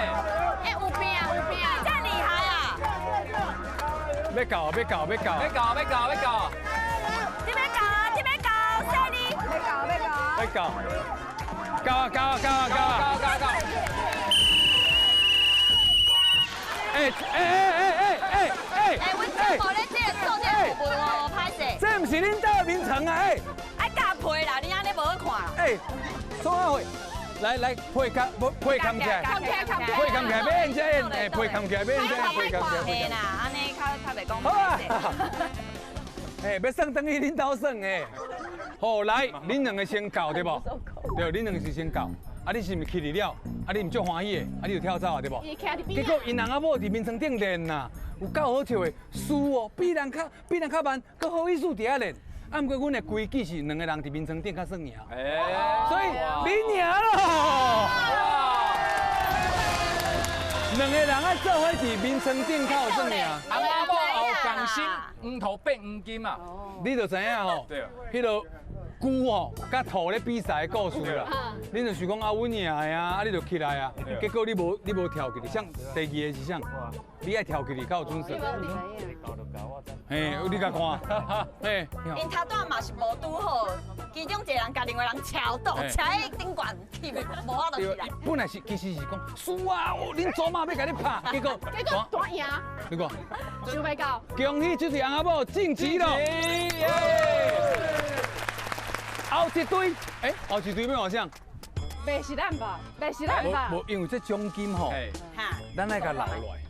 哎，有病啊！这厉害啊！要搞！你要搞，犀利！搞！阮节目咧这个做这个服务哦，歹势。这不是恁家的名城啊！爱加配啦，你安尼无好看啦。说话会，来配扛起来，要演这演，配扛起来，嘿啦，安尼较袂讲。好啊！要算等于恁兜算诶。好，来，恁两个先搞对不？对，恁两个是先搞。啊，你是毋是去了？啊，你毋足欢喜的，啊，你就跳走啊，对不？结果因翁仔某伫眠床顶练呐，有够好笑的，输哦，比人较慢，搁好意思伫遐练。啊，毋过阮的规矩是两个人伫眠床顶较算赢，所以你赢了。两个人啊做伙伫眠床顶较有算赢。翁仔某后共心，黄土变黄金啊！你就知影吼，迄个。龟吼，甲兔咧比赛的故事啦，恁就想讲啊，阮赢的啊，啊你就起来啊，结果你无跳起去，像第二个是啥？你爱跳起去，较有准绳。嘿，你甲看，嘿。因头段嘛是无拄好，其中一个人甲另外人敲倒，敲喺顶管去，无法度起来。本来是其实是讲输啊，恁祖妈要甲你拍，结果大赢。你看，想袂到。恭喜这对翁仔某晋级了。后一队，后一队要换啥？袂是咱吧？无，因为这奖金吼，咱爱甲留落来，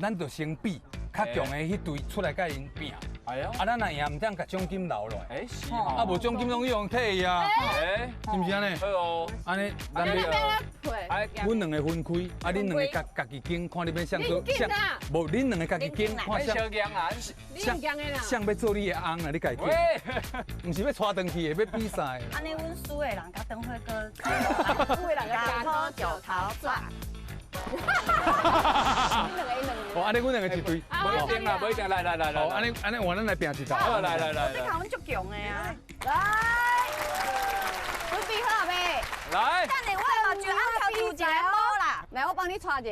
咱就先比较强的迄队出来甲因拼。啊，咱若赢唔通甲奖金留落来。是啊，无奖金拢用退啊。是毋是安尼？好哦。安尼，咱阮两个分开，啊，恁两个家己拣，看你要向做向，无恁两个家己拣，看向要做你的翁啊，你家己拣，唔是要带回去的，要比赛。安尼，阮输的人甲等会个，输的人甲头脚头转。哦，安尼阮两个一队，无一定啦，无一定，来，哦，安尼换咱来拼一道。好，来。你看阮足强的啊！来，准备好未？来。等下我嘛就按跳一个波啦。来，我帮你带一个。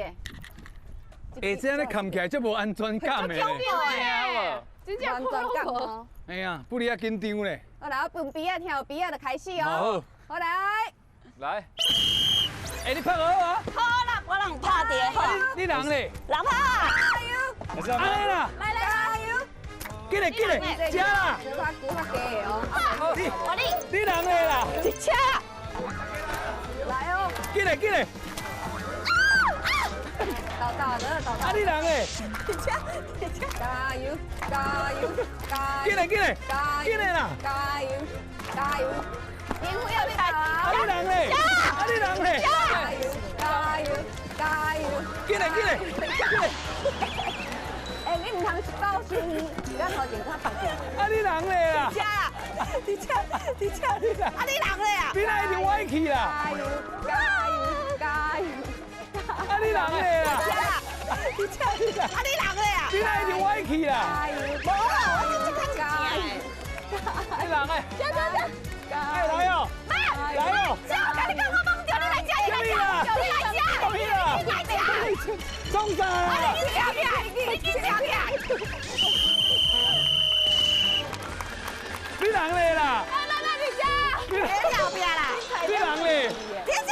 这样咧扛起来就无安全感的。真正安全感哦。哎呀，不离啊紧张咧。好来，我用比啊跳，比啊就开始哦。好来。来。你拍好啊？好啦，我人拍的好。你人咧？人拍啊！安尼啦。来，加油！进来，吃啦！你人咧啦？一车。来哦！进来！啊你人诶，加油加油加油！进来进来进来啦！加油加油！林辉要来啊你人咧？啊你人咧？加油加油加油！进来进来进来！哎，你唔通高兴，咱头前看白点。啊你人咧啊？你这，啊你人咧啊？你哪一条歪去啦？加油加油加油！啊你人咧啊？你这，啊你人咧啊？你哪一条歪去啦？加油！无啦，我这个加油！你人诶？哎来哦！来哦！跟你讲我忘掉，你来吃，救命啊！你来吃，你来吃，中山啊！你吃起来，你吃起来。你人咧啦？别后边啦，你人咧？别吃。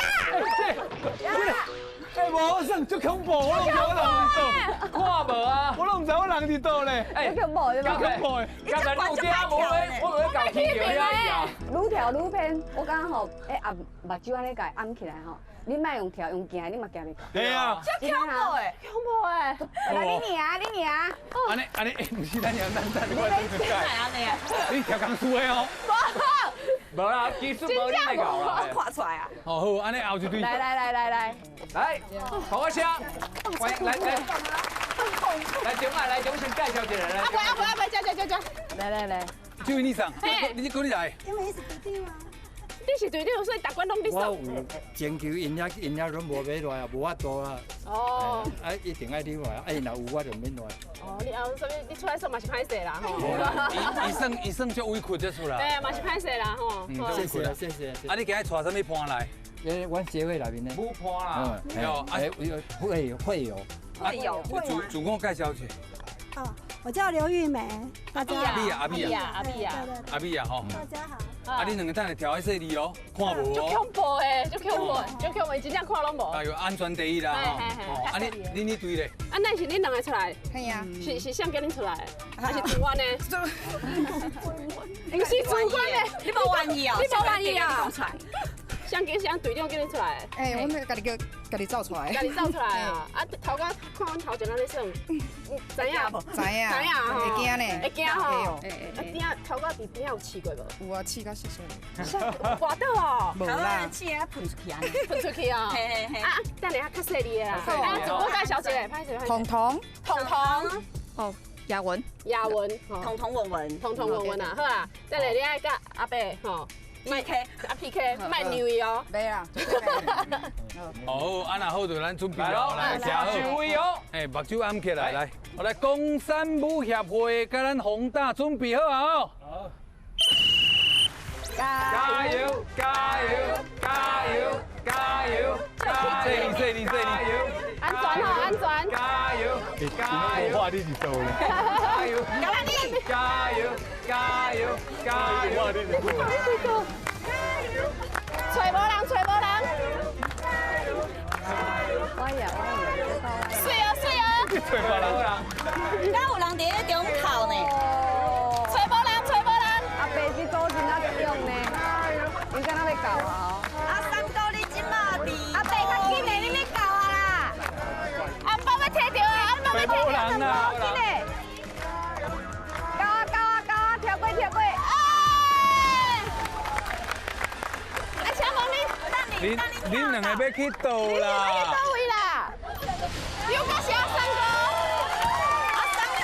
哎，无算足恐怖，我拢唔知我人伫倒，看无啊？我拢唔知我人伫倒咧。哎，恐怖对吧？恐怖诶！刚才你有听我有搞天桥遐啊？愈跳愈偏，我感觉吼，哎目睭安尼甲按起来吼，你莫用跳，用行，你嘛行袂到。对啊。这恐怖诶，恐怖诶！来你赢，你赢。安尼，唔是咱我真出界。你跳工输的哦。无啦，技术无你来搞啦。看出来啊。哦好，安尼后一队。来，好我声，欢迎来，来中啊，来中先介绍一下来。来，这位你上，你过你来。因为你是弟弟吗？你是队长，所以大官拢你我送。有征求因遐拢无要来啊，无法度啊。哦。啊，一定爱你来，啊，因若有我就免来。哦，你后所以你出来送嘛是歹势啦吼。伊算足委屈才出来。对啊，嘛是歹势啦吼。谢谢。啊，你今日带什么盘来？阮协会内面的。舞盘啦。会有。主公介绍一下。哦，我叫刘玉梅，大家好。阿碧啊，吼。大家好。啊，你两个等下调迄细哩哦，看无哦。足恐怖诶，足恐怖，真正看拢无。哎呦，安全第一啦吼。啊，你队咧？啊，那是恁两个出来？系啊。是谁叫恁出来？还是主管呢？不是主管呢？你无愿意哦？你无愿意啊？谁队长叫你出来？哎，我们家己走出来。家己走出来啊！啊，头家看阮头前那咧耍，知影？知影吼。会惊呢？会惊吼。啊，边头家伫边有试过无？有啊，试到细细。滑倒哦。无啦。试啊，喷出去啊！喷出去啊！嘿。啊，等下较细哩的啦。啊，我介绍一下，歹势。彤彤。哦，雅文。彤文啊，好啊。再来你爱甲阿伯吼。PK，卖牛伊哦。没啊。哦，安那好就咱准备好来，食好。哎，目睭按起来，来，我来公山舞协会甲咱宏大准备好啊！好。加油！这里。安全吼，安全。加油！我话你是做咧。加油！加油！找无人。水哦。找无人。敢有人伫咧中口呢？找无人。阿伯去做真啊用呢，你敢若要搞啊？啊，三哥你即马伫？阿伯较紧的，你要搞啊啦！安包要摕着啊！找无人啦！紧的，搞啊！跳过！请问恁两个要去倒啦？你去倒位啦？有个是阿三哥。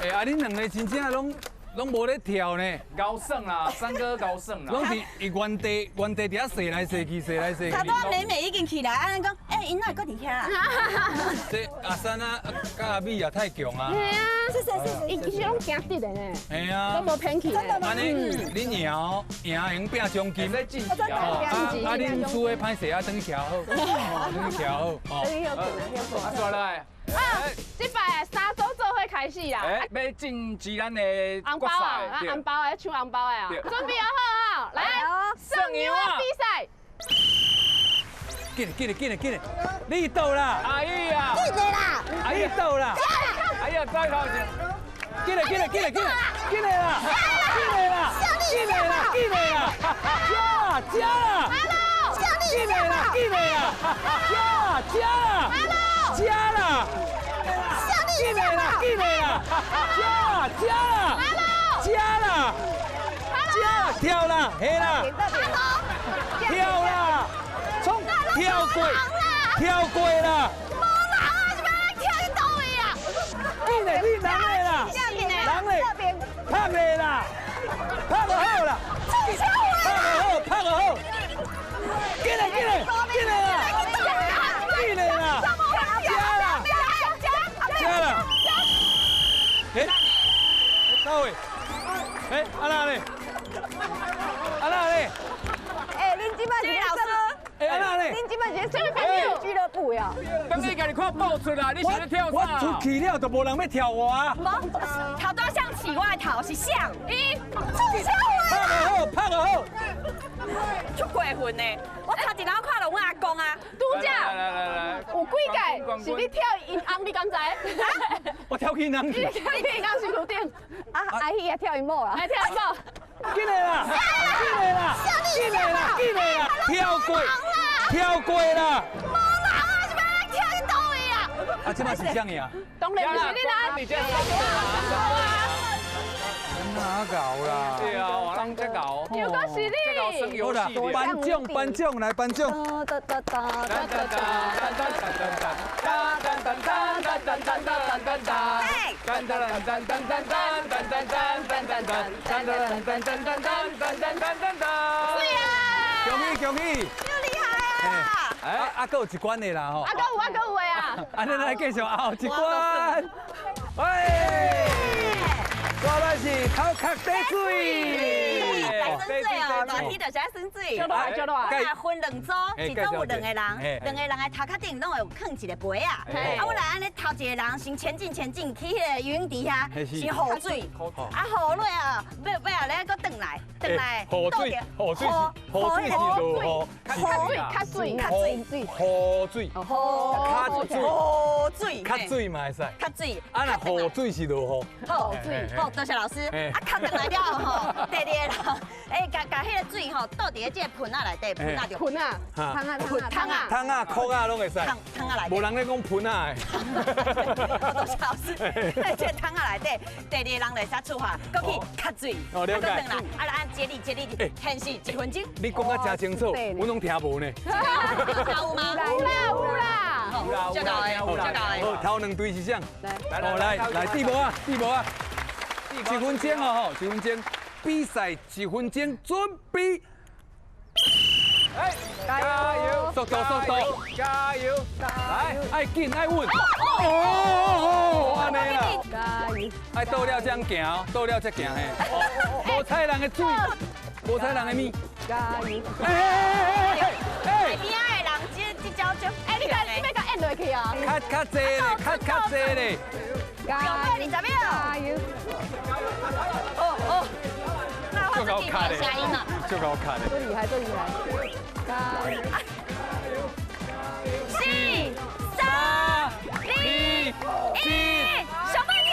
哎，啊，恁两个真正拢无咧跳呢。高胜啦，三哥高胜啦。拢是原地伫遐踅来踅去。头拄妹已经起来，安尼讲，哎，因哪会搁伫遐？这阿珊啊，甲阿美也太强啊。系啊，伊其实拢惊得的呢。系啊。拢无偏去的。安尼，恁赢用拼奖金。在晋级啊，恁输的歹势啊，等调好。等调好。啊，过来。啊，这摆三组做伙开始啦。要晋级咱的红包啊，红包的抢红包的啊，准备好，来，送牛啊比赛。紧来，你倒啦！阿姨啊！阿姨倒啦！阿姨再头前。紧来啦！加啦！进来啦，进来啦，加啦，加啦，进来啦，进来啦，加啦，加啦，加，跳啦，嘿啦，跳啦，冲，跳过，跳过啦。无人啊，是要跳去倒位啊？你嘞，你人嘞啦，人嘞，拍嘞啦，拍就好啦，拍就好，进来，进来，进来啦，进来啦，加啦，加啦，哎，到位，哎，阿娜嘞，阿娜嘞，哎，恁即摆是老师，哎，阿娜嘞，恁即摆是什么俱乐部呀？刚才给你看报出来，你是咧跳啥？我出去了，就无人要跳我啊。头多像起，我的头是像，咦，这是啥拍就好，拍就好。出过分呢！我头一日看到阮阿公啊，拄只来，有几届是你跳银红，你敢知？我跳去哪里？你跳银红是头顶，阿喜也跳银舞啦，跳银舞。进来啦！进来啦！进来啦！进来啦！跳过，跳过啦！无人啊，是要跳去倒位啊？啊，这嘛是这样呀？当然不是你啦，你这样哪搞啦？对啊，我让这搞。又讲是你。好啦，颁奖，来颁奖。恭喜！又厉害啊！哎，还有一关的啦吼。还有的啊！安尼来继续后一关。喂！我来是头壳底水。来生水哦，热天就是爱生水。叫落来。我若分两组，一组有两个人，两个人的头壳顶拢会有放一个杯啊。啊，我来安尼头一个人先前进，去迄个游泳池遐，先喝水，啊喝落啊，要啊，来搁转来，喝水是落河，喝水，喝水嘛会使，较水，啊那河水是落河，好，多谢老师。啊，较转来了吼，第二个人，甲迄个水吼倒伫即个盆仔内底，盆仔就盆啊，汤啊、壳啊拢会使，汤啊内底。无人咧讲盆啊的。多谢老师，即个汤啊内底，第二个人来使出发，过去较水，哦了解。啊，按接力，限时1分钟。你讲啊真清楚，我拢听无呢。有吗？有啦。最高的，好，头两队是啥？来，地博啊，1分钟哦，1分钟，比赛1分钟，准备。加油！速度！加油！来，爱紧爱稳。安尼啦。加油！爱倒了才行，倒了才行嘿。无踩人的水，无踩人的面。加油！海边仔的人，这招就，你要甲按落去啊？较济咧，较济咧。加油！20秒。加油！那换成地方声音了。就搞卡的。最厉害！加油！4、3、2、1，小半天。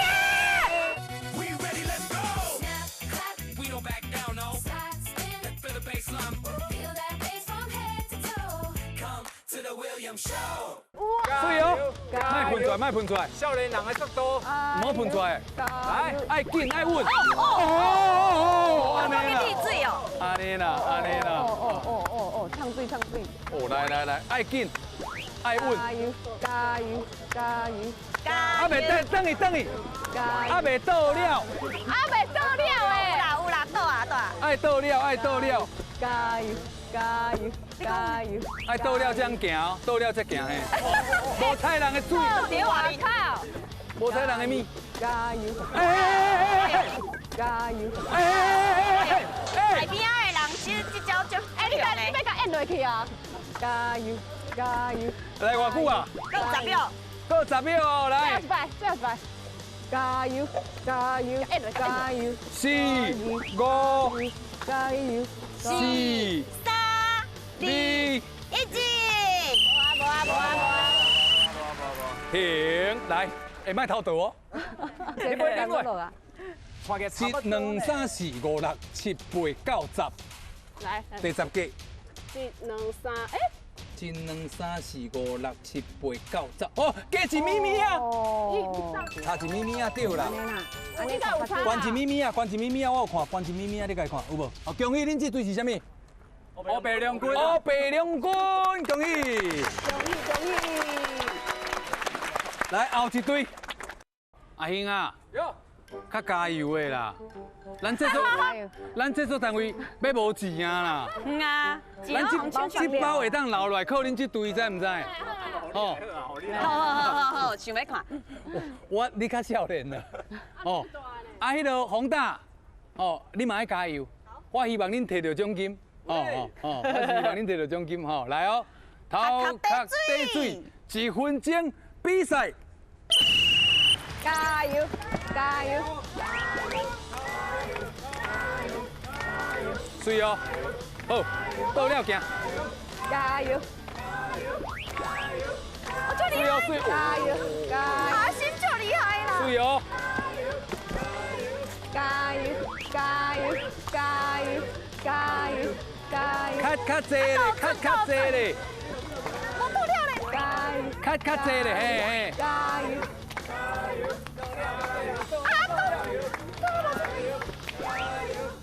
水哦，卖喷出来，少年人的速度，唔好喷出来，来，爱紧爱稳。安尼啦，水哦，安尼啦。唱水。来，爱紧爱稳。加油！啊，袂等伊，啊，袂倒了诶！有啦，倒啊！爱倒了。加油！爱倒了才行，倒了才行嘿。无踩人的水，我靠！无踩人的面。加油！加油！海边仔的人，其实这招就，你要甲按落去啊！加油！来偌久啊？够10秒。够10秒哦，来。最后一摆！加油！按落加油！4、5、加油4、3、2、1，停，来，卖偷倒哦。你不会跟我啊？2、3、4、5、6、7、8、9、10。来，第10届， 1、2、3，哎。 1、2、3、4、5、6、7、8、9、10。哦，加一咪咪啊！差一咪咪啊，对啦。关一咪咪啊，关一咪咪啊，我有看，关一咪咪啊，你家看有无？哦，恭喜恁这队是啥物？乌白两军。乌白两军，恭喜！恭喜！来后一队，阿兄啊，较加油的啦！咱这所单位要无钱啊啦。啊，咱这包会当留落来，靠恁这队，知唔知？哦，好，想要看。你较少年啦。哦，啊，迄个宏大，哦，你嘛要加油。我希望恁摕到奖金。我希望恁摕到奖金吼。来哦，头壳滴水，1分钟比赛。 加油！加油！水哦，好，到了行。加油！水哦水，加油！加油！阿星就厉害啦！水哦！加油！加油！加油！加油！加油！较济咧，较济咧。我到了咧！加油！较济咧，嘿嘿。加油！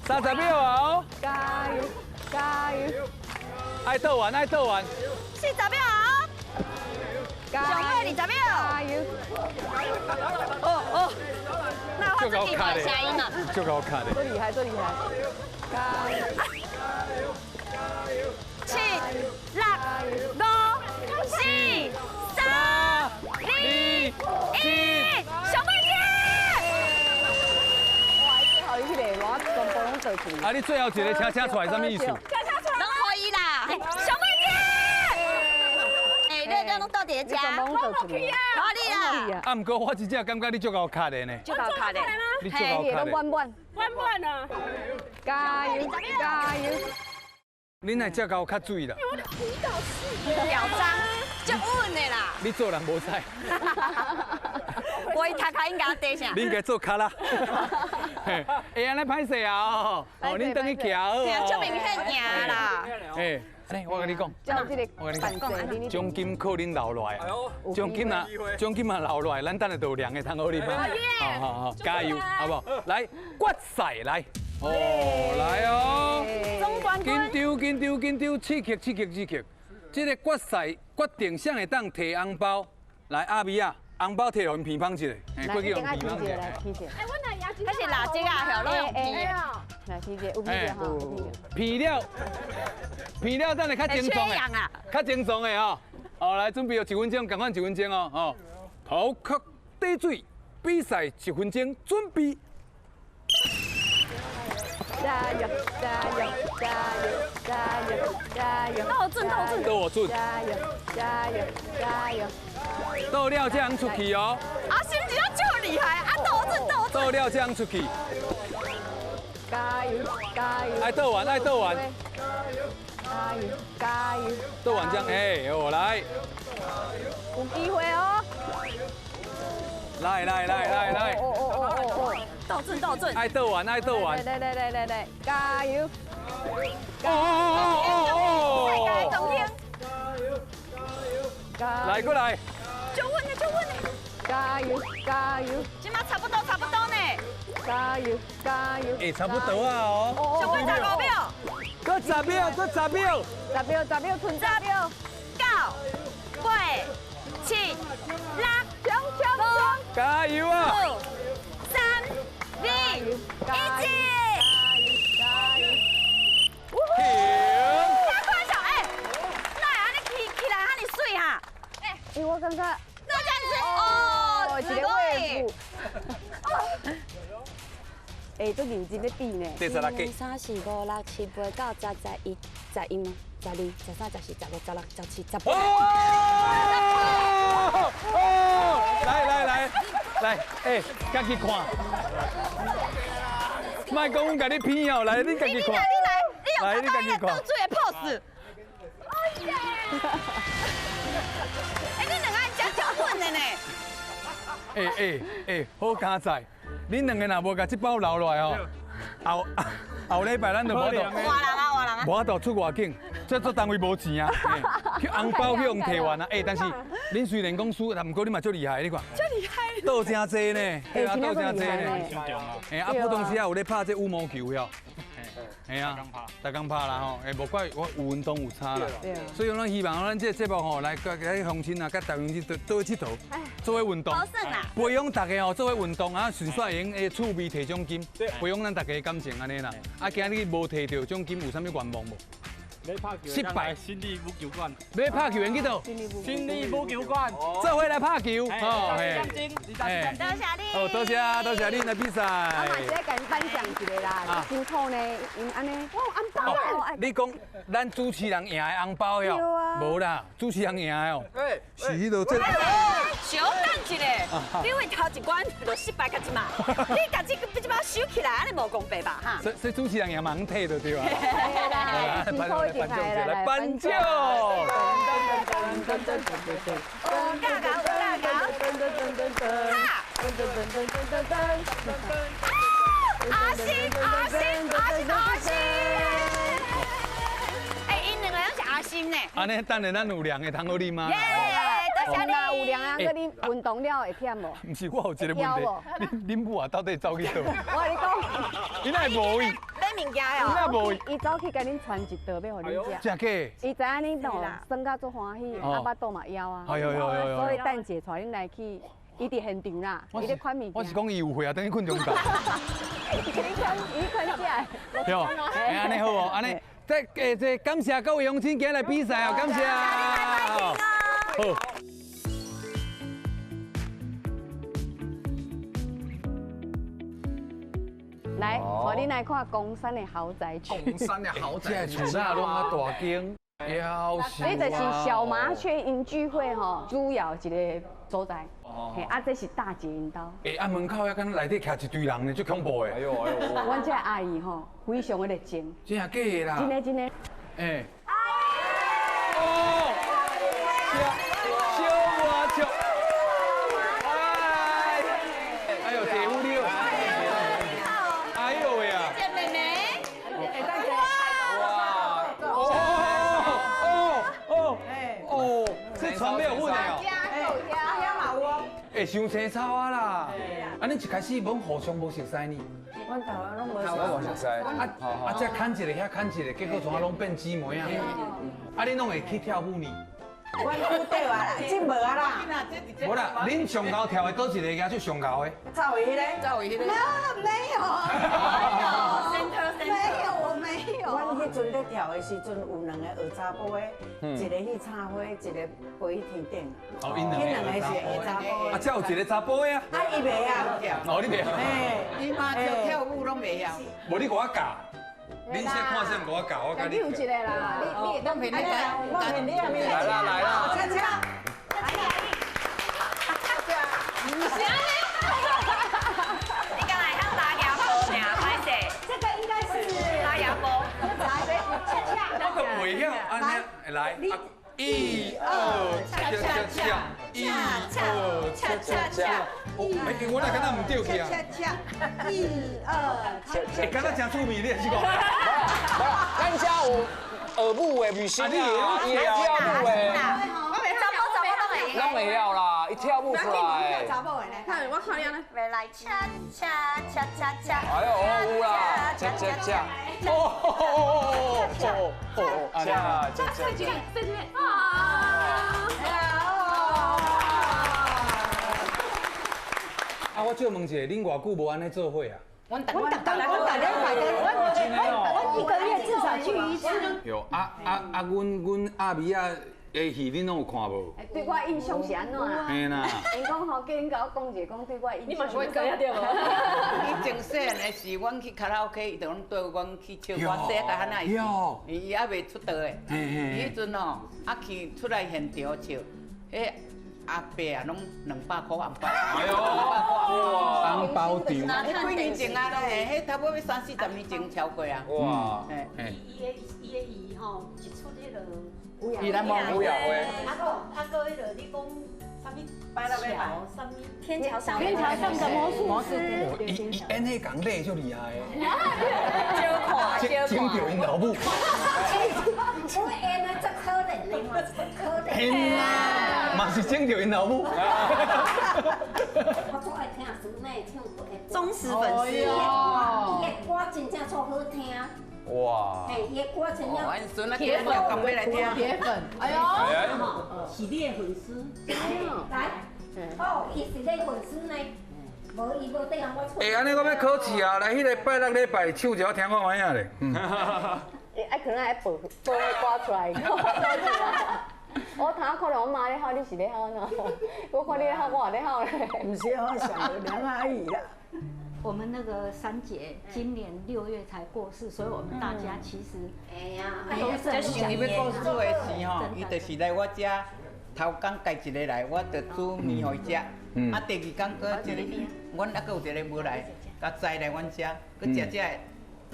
30秒哦！加油！加油！爱倒完，爱倒完。40秒啊！上尾20秒。加油！哦，那我自己发声音啊。就搞卡的。多厉害，多厉害！加油！7、6、5、4、3、2、1，小妹姐！ 好，起来，我全部拢做出来。啊，你最后一个请出来，什么意思？拢可以啦，小妹姐！哎，你拢到底家？全部拢做出来。好厉害！啊，不过我真正感觉你足够卡的呢。足够卡的，你足够卡的。弯弯弯啊！加油！加油！恁乃只够较水啦。表彰，足稳的啦。你做人无采。我头壳应该地上。你应该做卡啦。会安尼歹势啊！哦，恁等去徛好哦。足明显赢啦。哎，我跟你讲，我跟你讲，奖金靠恁留落来。奖金嘛留落来，咱等下就有2个通好啉啊！好，加油，好不好？来，决赛来。哦，来哦！总冠军。紧张，刺激！这个决赛决定谁会当摕红包。来，阿米啊，红包摕互因鼻芳一下，过去用鼻芳一下。来，皮姐。哎，我那牙齿。那是垃圾啊，晓得用皮啊。来，皮姐，有皮姐哈，皮了，等下较精壮的，较精壮的哦。哦，来准备1分钟，赶快1分钟哦。哦，头壳滴水，比赛1分钟，准备。 加油！加油！加油！加油！加油！斗准！都我准！加油！加油！加油！斗了才能出去哦！啊，心情就厉害啊！斗准！斗了才能出去！加油！加油！爱斗完！加油！加油！斗完这样，哎，我来！有机会哦！来！哦！斗准！爱斗完！来！加油！哦！来过来！就稳的！加油！今嘛差不多呢！加油！哎，差不多啊哦！上尾15秒，搁10秒，10秒，剩10秒，9、8、7、6、加油啊5、3、2、1，停！快小哎，那安尼起来哈尼水哈？我感觉那这样子哦，一个位步。哎，都认真在比呢。第16个。 3、4、5、6、7、8、9、10、11、11、12、13、14、15、16、17、18。来，哎，家己看。莫讲阮甲你骗哦，来，你家己看。来，你家己看。倒水的 pose。哎，你两个真足稳的呢。哎，好加载，恁两个若无甲这包留落来哦，后礼拜咱就无法度，无法度出外景，这做单位无钱啊，去红包去用摕完啊，但是恁虽然讲输，但不过你嘛足厉害，你看。足厉害。倒真济呢，对啊，倒真济呢。普通时啊有咧拍这羽毛球哟。系啊，大刚拍啦吼，无怪我有运动有差啦。所以咱希望咱这节目吼来乡亲啊，甲大乡亲倒去佚佗，做伙运动。培养大家吼做伙运动啊，顺煞用诶趣味摕奖金，培养咱大家感情安尼啦。啊，今日无摕到奖金，有啥物愿望无？失败。新力羽球馆。要拍球，去倒？新力羽球馆。做伙来拍球。哦，嘿。多谢你。哦，多谢你来比赛。我嘛是咧甲你颁奖一个啦，辛苦呢，因安尼，哇，红包啊！你讲咱主持人赢的红包哟？无啦，主持人赢的哦。是迄度这。小等一下，你为头一关就失败甲一嘛，你甲这包收起来，安尼无公平吧？哈。所以主持人也盲退的对吧？来，辛苦一点来颁奖。阿星！哎，因两个人是阿星呢。安尼等下咱有凉的通好啉吗？多谢你。有凉啊，佮你运动了会忝无？唔是，我有一个问题，恁母啊到底走去倒？我跟你讲，伊那无位。买物件哦。伊那无位。伊走去甲恁传一道要互恁食。真假？伊知影恁喏，耍甲足欢喜，啊巴肚嘛枵啊。所以等下带恁来去。伊伫现场啦，伊咧款物件。我是讲伊有会啊，等于困中昼。伊款食。对哦，安尼好哦，安尼，这感谢各位乡亲今日来比赛哦，感谢。好。来，我恁来看公山的豪宅区。公山的豪宅区，那拢啊大间，要死。这就是小麻雀因聚会吼，主要一个所在。嘿，啊，这是大姐因兜。啊门口遐敢内底徛一堆人呢，足恐怖的。哎呦。阮这阿姨吼，非常的热情。真假的啦？真的。哎。哦。小花球。哎呦，姐夫你。哎呦喂啊！姐妹妹。哦，这船没有混的哦。会伤青草啊啦！啊，你一开始无互相无熟悉呢？阮台湾拢无熟悉。啊，这牵一个，遐牵一个，结果全拢变姊妹啊！啊，恁拢会去跳舞呢？阮舞队啊，真无啊啦。无啦，恁上高跳的倒一个举手上高的？赵伟迄个。没有。我没有。阮迄阵咧跳的时阵，有两个学查甫的，一个去插花，一个飞天顶。哦，因两个是学查甫的。啊，才有一个查甫的啊。啊，伊袂晓。哦，你袂晓。伊妈跳舞拢袂晓。无你给我教。恁先看先，给我教，我教你。你有一个啦，你当骗你来啦！恰恰。不是安尼。你刚才像拉牙波呢，拍谁？这个应该是拉牙波。恰恰。我都袂晓，安尼来。1、2，恰恰恰，1、2，恰恰恰。我哪敢若唔对去啊？恰恰，1、2，哎，敢若真趣味，你是讲？咱家有耳舞的女星啊，伊会跳舞的。拢会晓啦，一跳舞出来。看我看你呢，来恰恰恰恰恰。哎呦，有啦，恰恰恰。这几面啊！啊，我借问一下，恁偌久无安尼做伙啊？我打电话的，我1个月至少去1次。有阮阿米啊的戏恁拢有看无？对我印象是安怎啊？嘿啦。因讲吼，叫因甲我讲一下，讲对我印象。你嘛是会讲对无？伊从细汉的时，阮去卡拉 OK，伊就拢带阮去唱歌，细个汉仔伊还袂出道的。伊迄阵吼，去出来现场唱，迄阿伯啊，拢200块红包。哎呦，红包场。迄几年前啊，迄差不多要30、40年前超过啊。哇。伊的姨吼，一出迄个。伊咱望乌鸦花。啊个迄个你讲啥物？摆到尾摆。啥物？天桥上的魔术师。伊演迄讲类就厉害的。就看整到因老母。我下面足可怜，另外可怜。天啊！嘛是整到因老母。我最爱听师妹唱歌的忠实粉丝。伊的歌真正足好听。哇！嘿，伊的歌真正。铁粉，赶快来听。铁粉，哎呦，是你的粉丝。来，哦，伊是你的粉丝呢。无伊无对我唱。安尼我要考试啊！来，迄个拜六礼拜唱一下听看卖啊咧。哎，可能还播歌出来。我头可能我妈咧好，你是咧好呢？我看你咧好，我也咧好咧。不是我想梁阿姨啦。我们那个三姐今年6月才过世，所以我们大家其实都是这想伊要过世的时吼，伊就是来我家头天家一个来，我就煮面互伊食。啊，第二天搁一个，阮还搁有一个无来，甲载来阮家，搁食食的，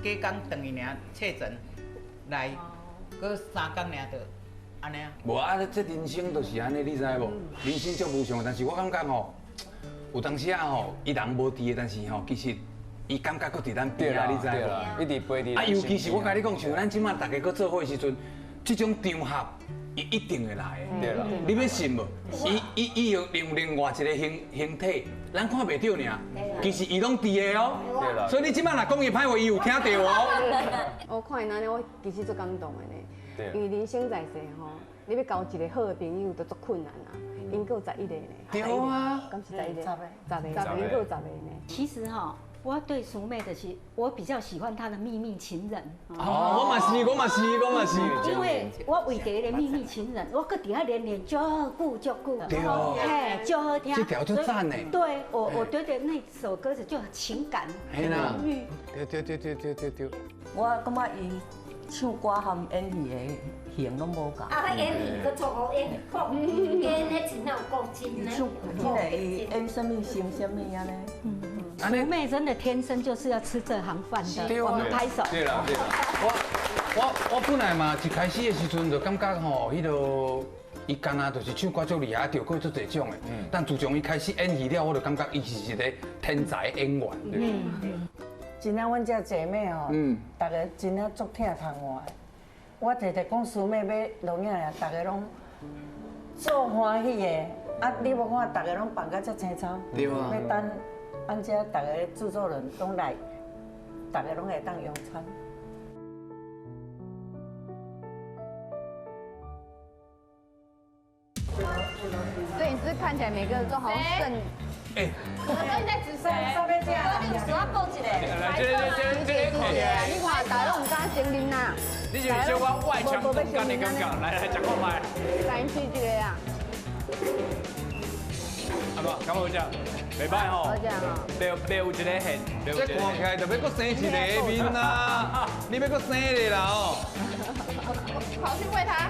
加工等于尔确诊来，搁3天尔就安尼啊。无啊，这人生就是安尼，你知无？人生足无常，但是我感觉吼，有当时啊吼，伊人无伫的，但是吼，其实伊感觉搁伫咱边啊，你知无？一直陪伫。啊，尤其是我甲你讲，像咱即马大家搁做伙的时阵，这种场合。伊一定会来的，对啦。你要信无？伊用另外一个形体，咱看袂到尔。其实伊拢伫的哦。对啦。所以你即摆若讲伊歹话，伊有听到哦。我看伊安尼，我其实足感动的呢。对。因为人生在世吼，你要交一个好的朋友都足困难啊。因够11个呢。对啊。敢是11个？10个，因够10个呢。其实哈。我对淑妹的我比较喜欢她的秘密情人。哦，我嘛是。因为我为着个秘密情人，我搁伫遐练足久。对哦。嘿，足好听。这条就赞呢。对，我觉得那首歌就很情感，很浓郁。对。我感觉伊唱歌和演戏的型拢无共。啊，他演戏佮做好演，演的真有够真呢。唱即个伊演什么成什么安尼。淑妹真的天生就是要吃这行饭的，我们拍手。对啦。我本来嘛一开始的时阵就感觉吼，迄个伊干那就是唱歌足厉害，条歌足侪种的。但自从伊开始演戏了，我就感觉伊是一个天才演员。真正阮遮姐妹吼，大家真正足疼疼我的。我直直讲淑妹要录影呀，大家拢足欢喜的。啊，你要看大家拢办甲遮青草，要等。俺遮大家制作人拢来，大家拢会当用餐。摄影师看起来每个人都好像剩。哎，可能你在指谁？上面这样，你手要抱起来。这，你看大家拢唔敢承认呐。你就是小我外强中干的感觉，来讲看卖。三七这个啊。阿爸，敢有食？袂歹吼，袂有一个现，这看起来就要搁生一个面啦，你要搁生一个啦哦。跑去喂他。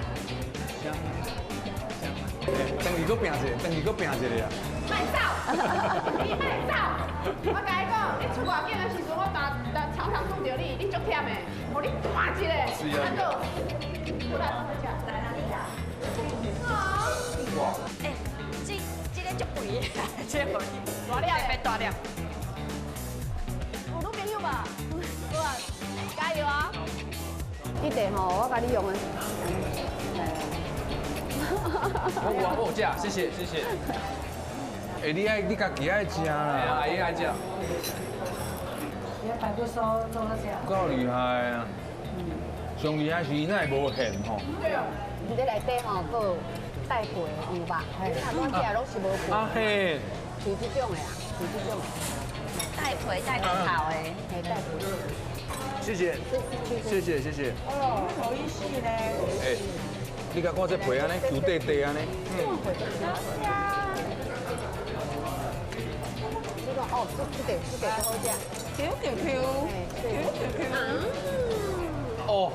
等于搁拼一个啊。卖走，你卖走！我甲你讲，你出外景的时阵，我常常拄着你足忝的，互你弹一个，是啊。过来，来哪里呀？哇！哎，这个足贵的，这个大粒别大粒。有女朋友吧？好啊，加油啊！记得吼，我甲你用的。我有价，谢谢。哎，你家己爱食啦，阿姨爱食。你排骨酥做得食。够厉害啊！上厉害是伊那会无咸吼。对啊。伊在内底吼，佫有带皮有肉，你看我食拢是无皮。啊嘿。是这种的啊，是这种。带皮带骨头的，嘿带皮。谢谢。哦，好意思呢。哎，你甲看这皮安尼，球地地安尼。哦，这个好食，Q。哦。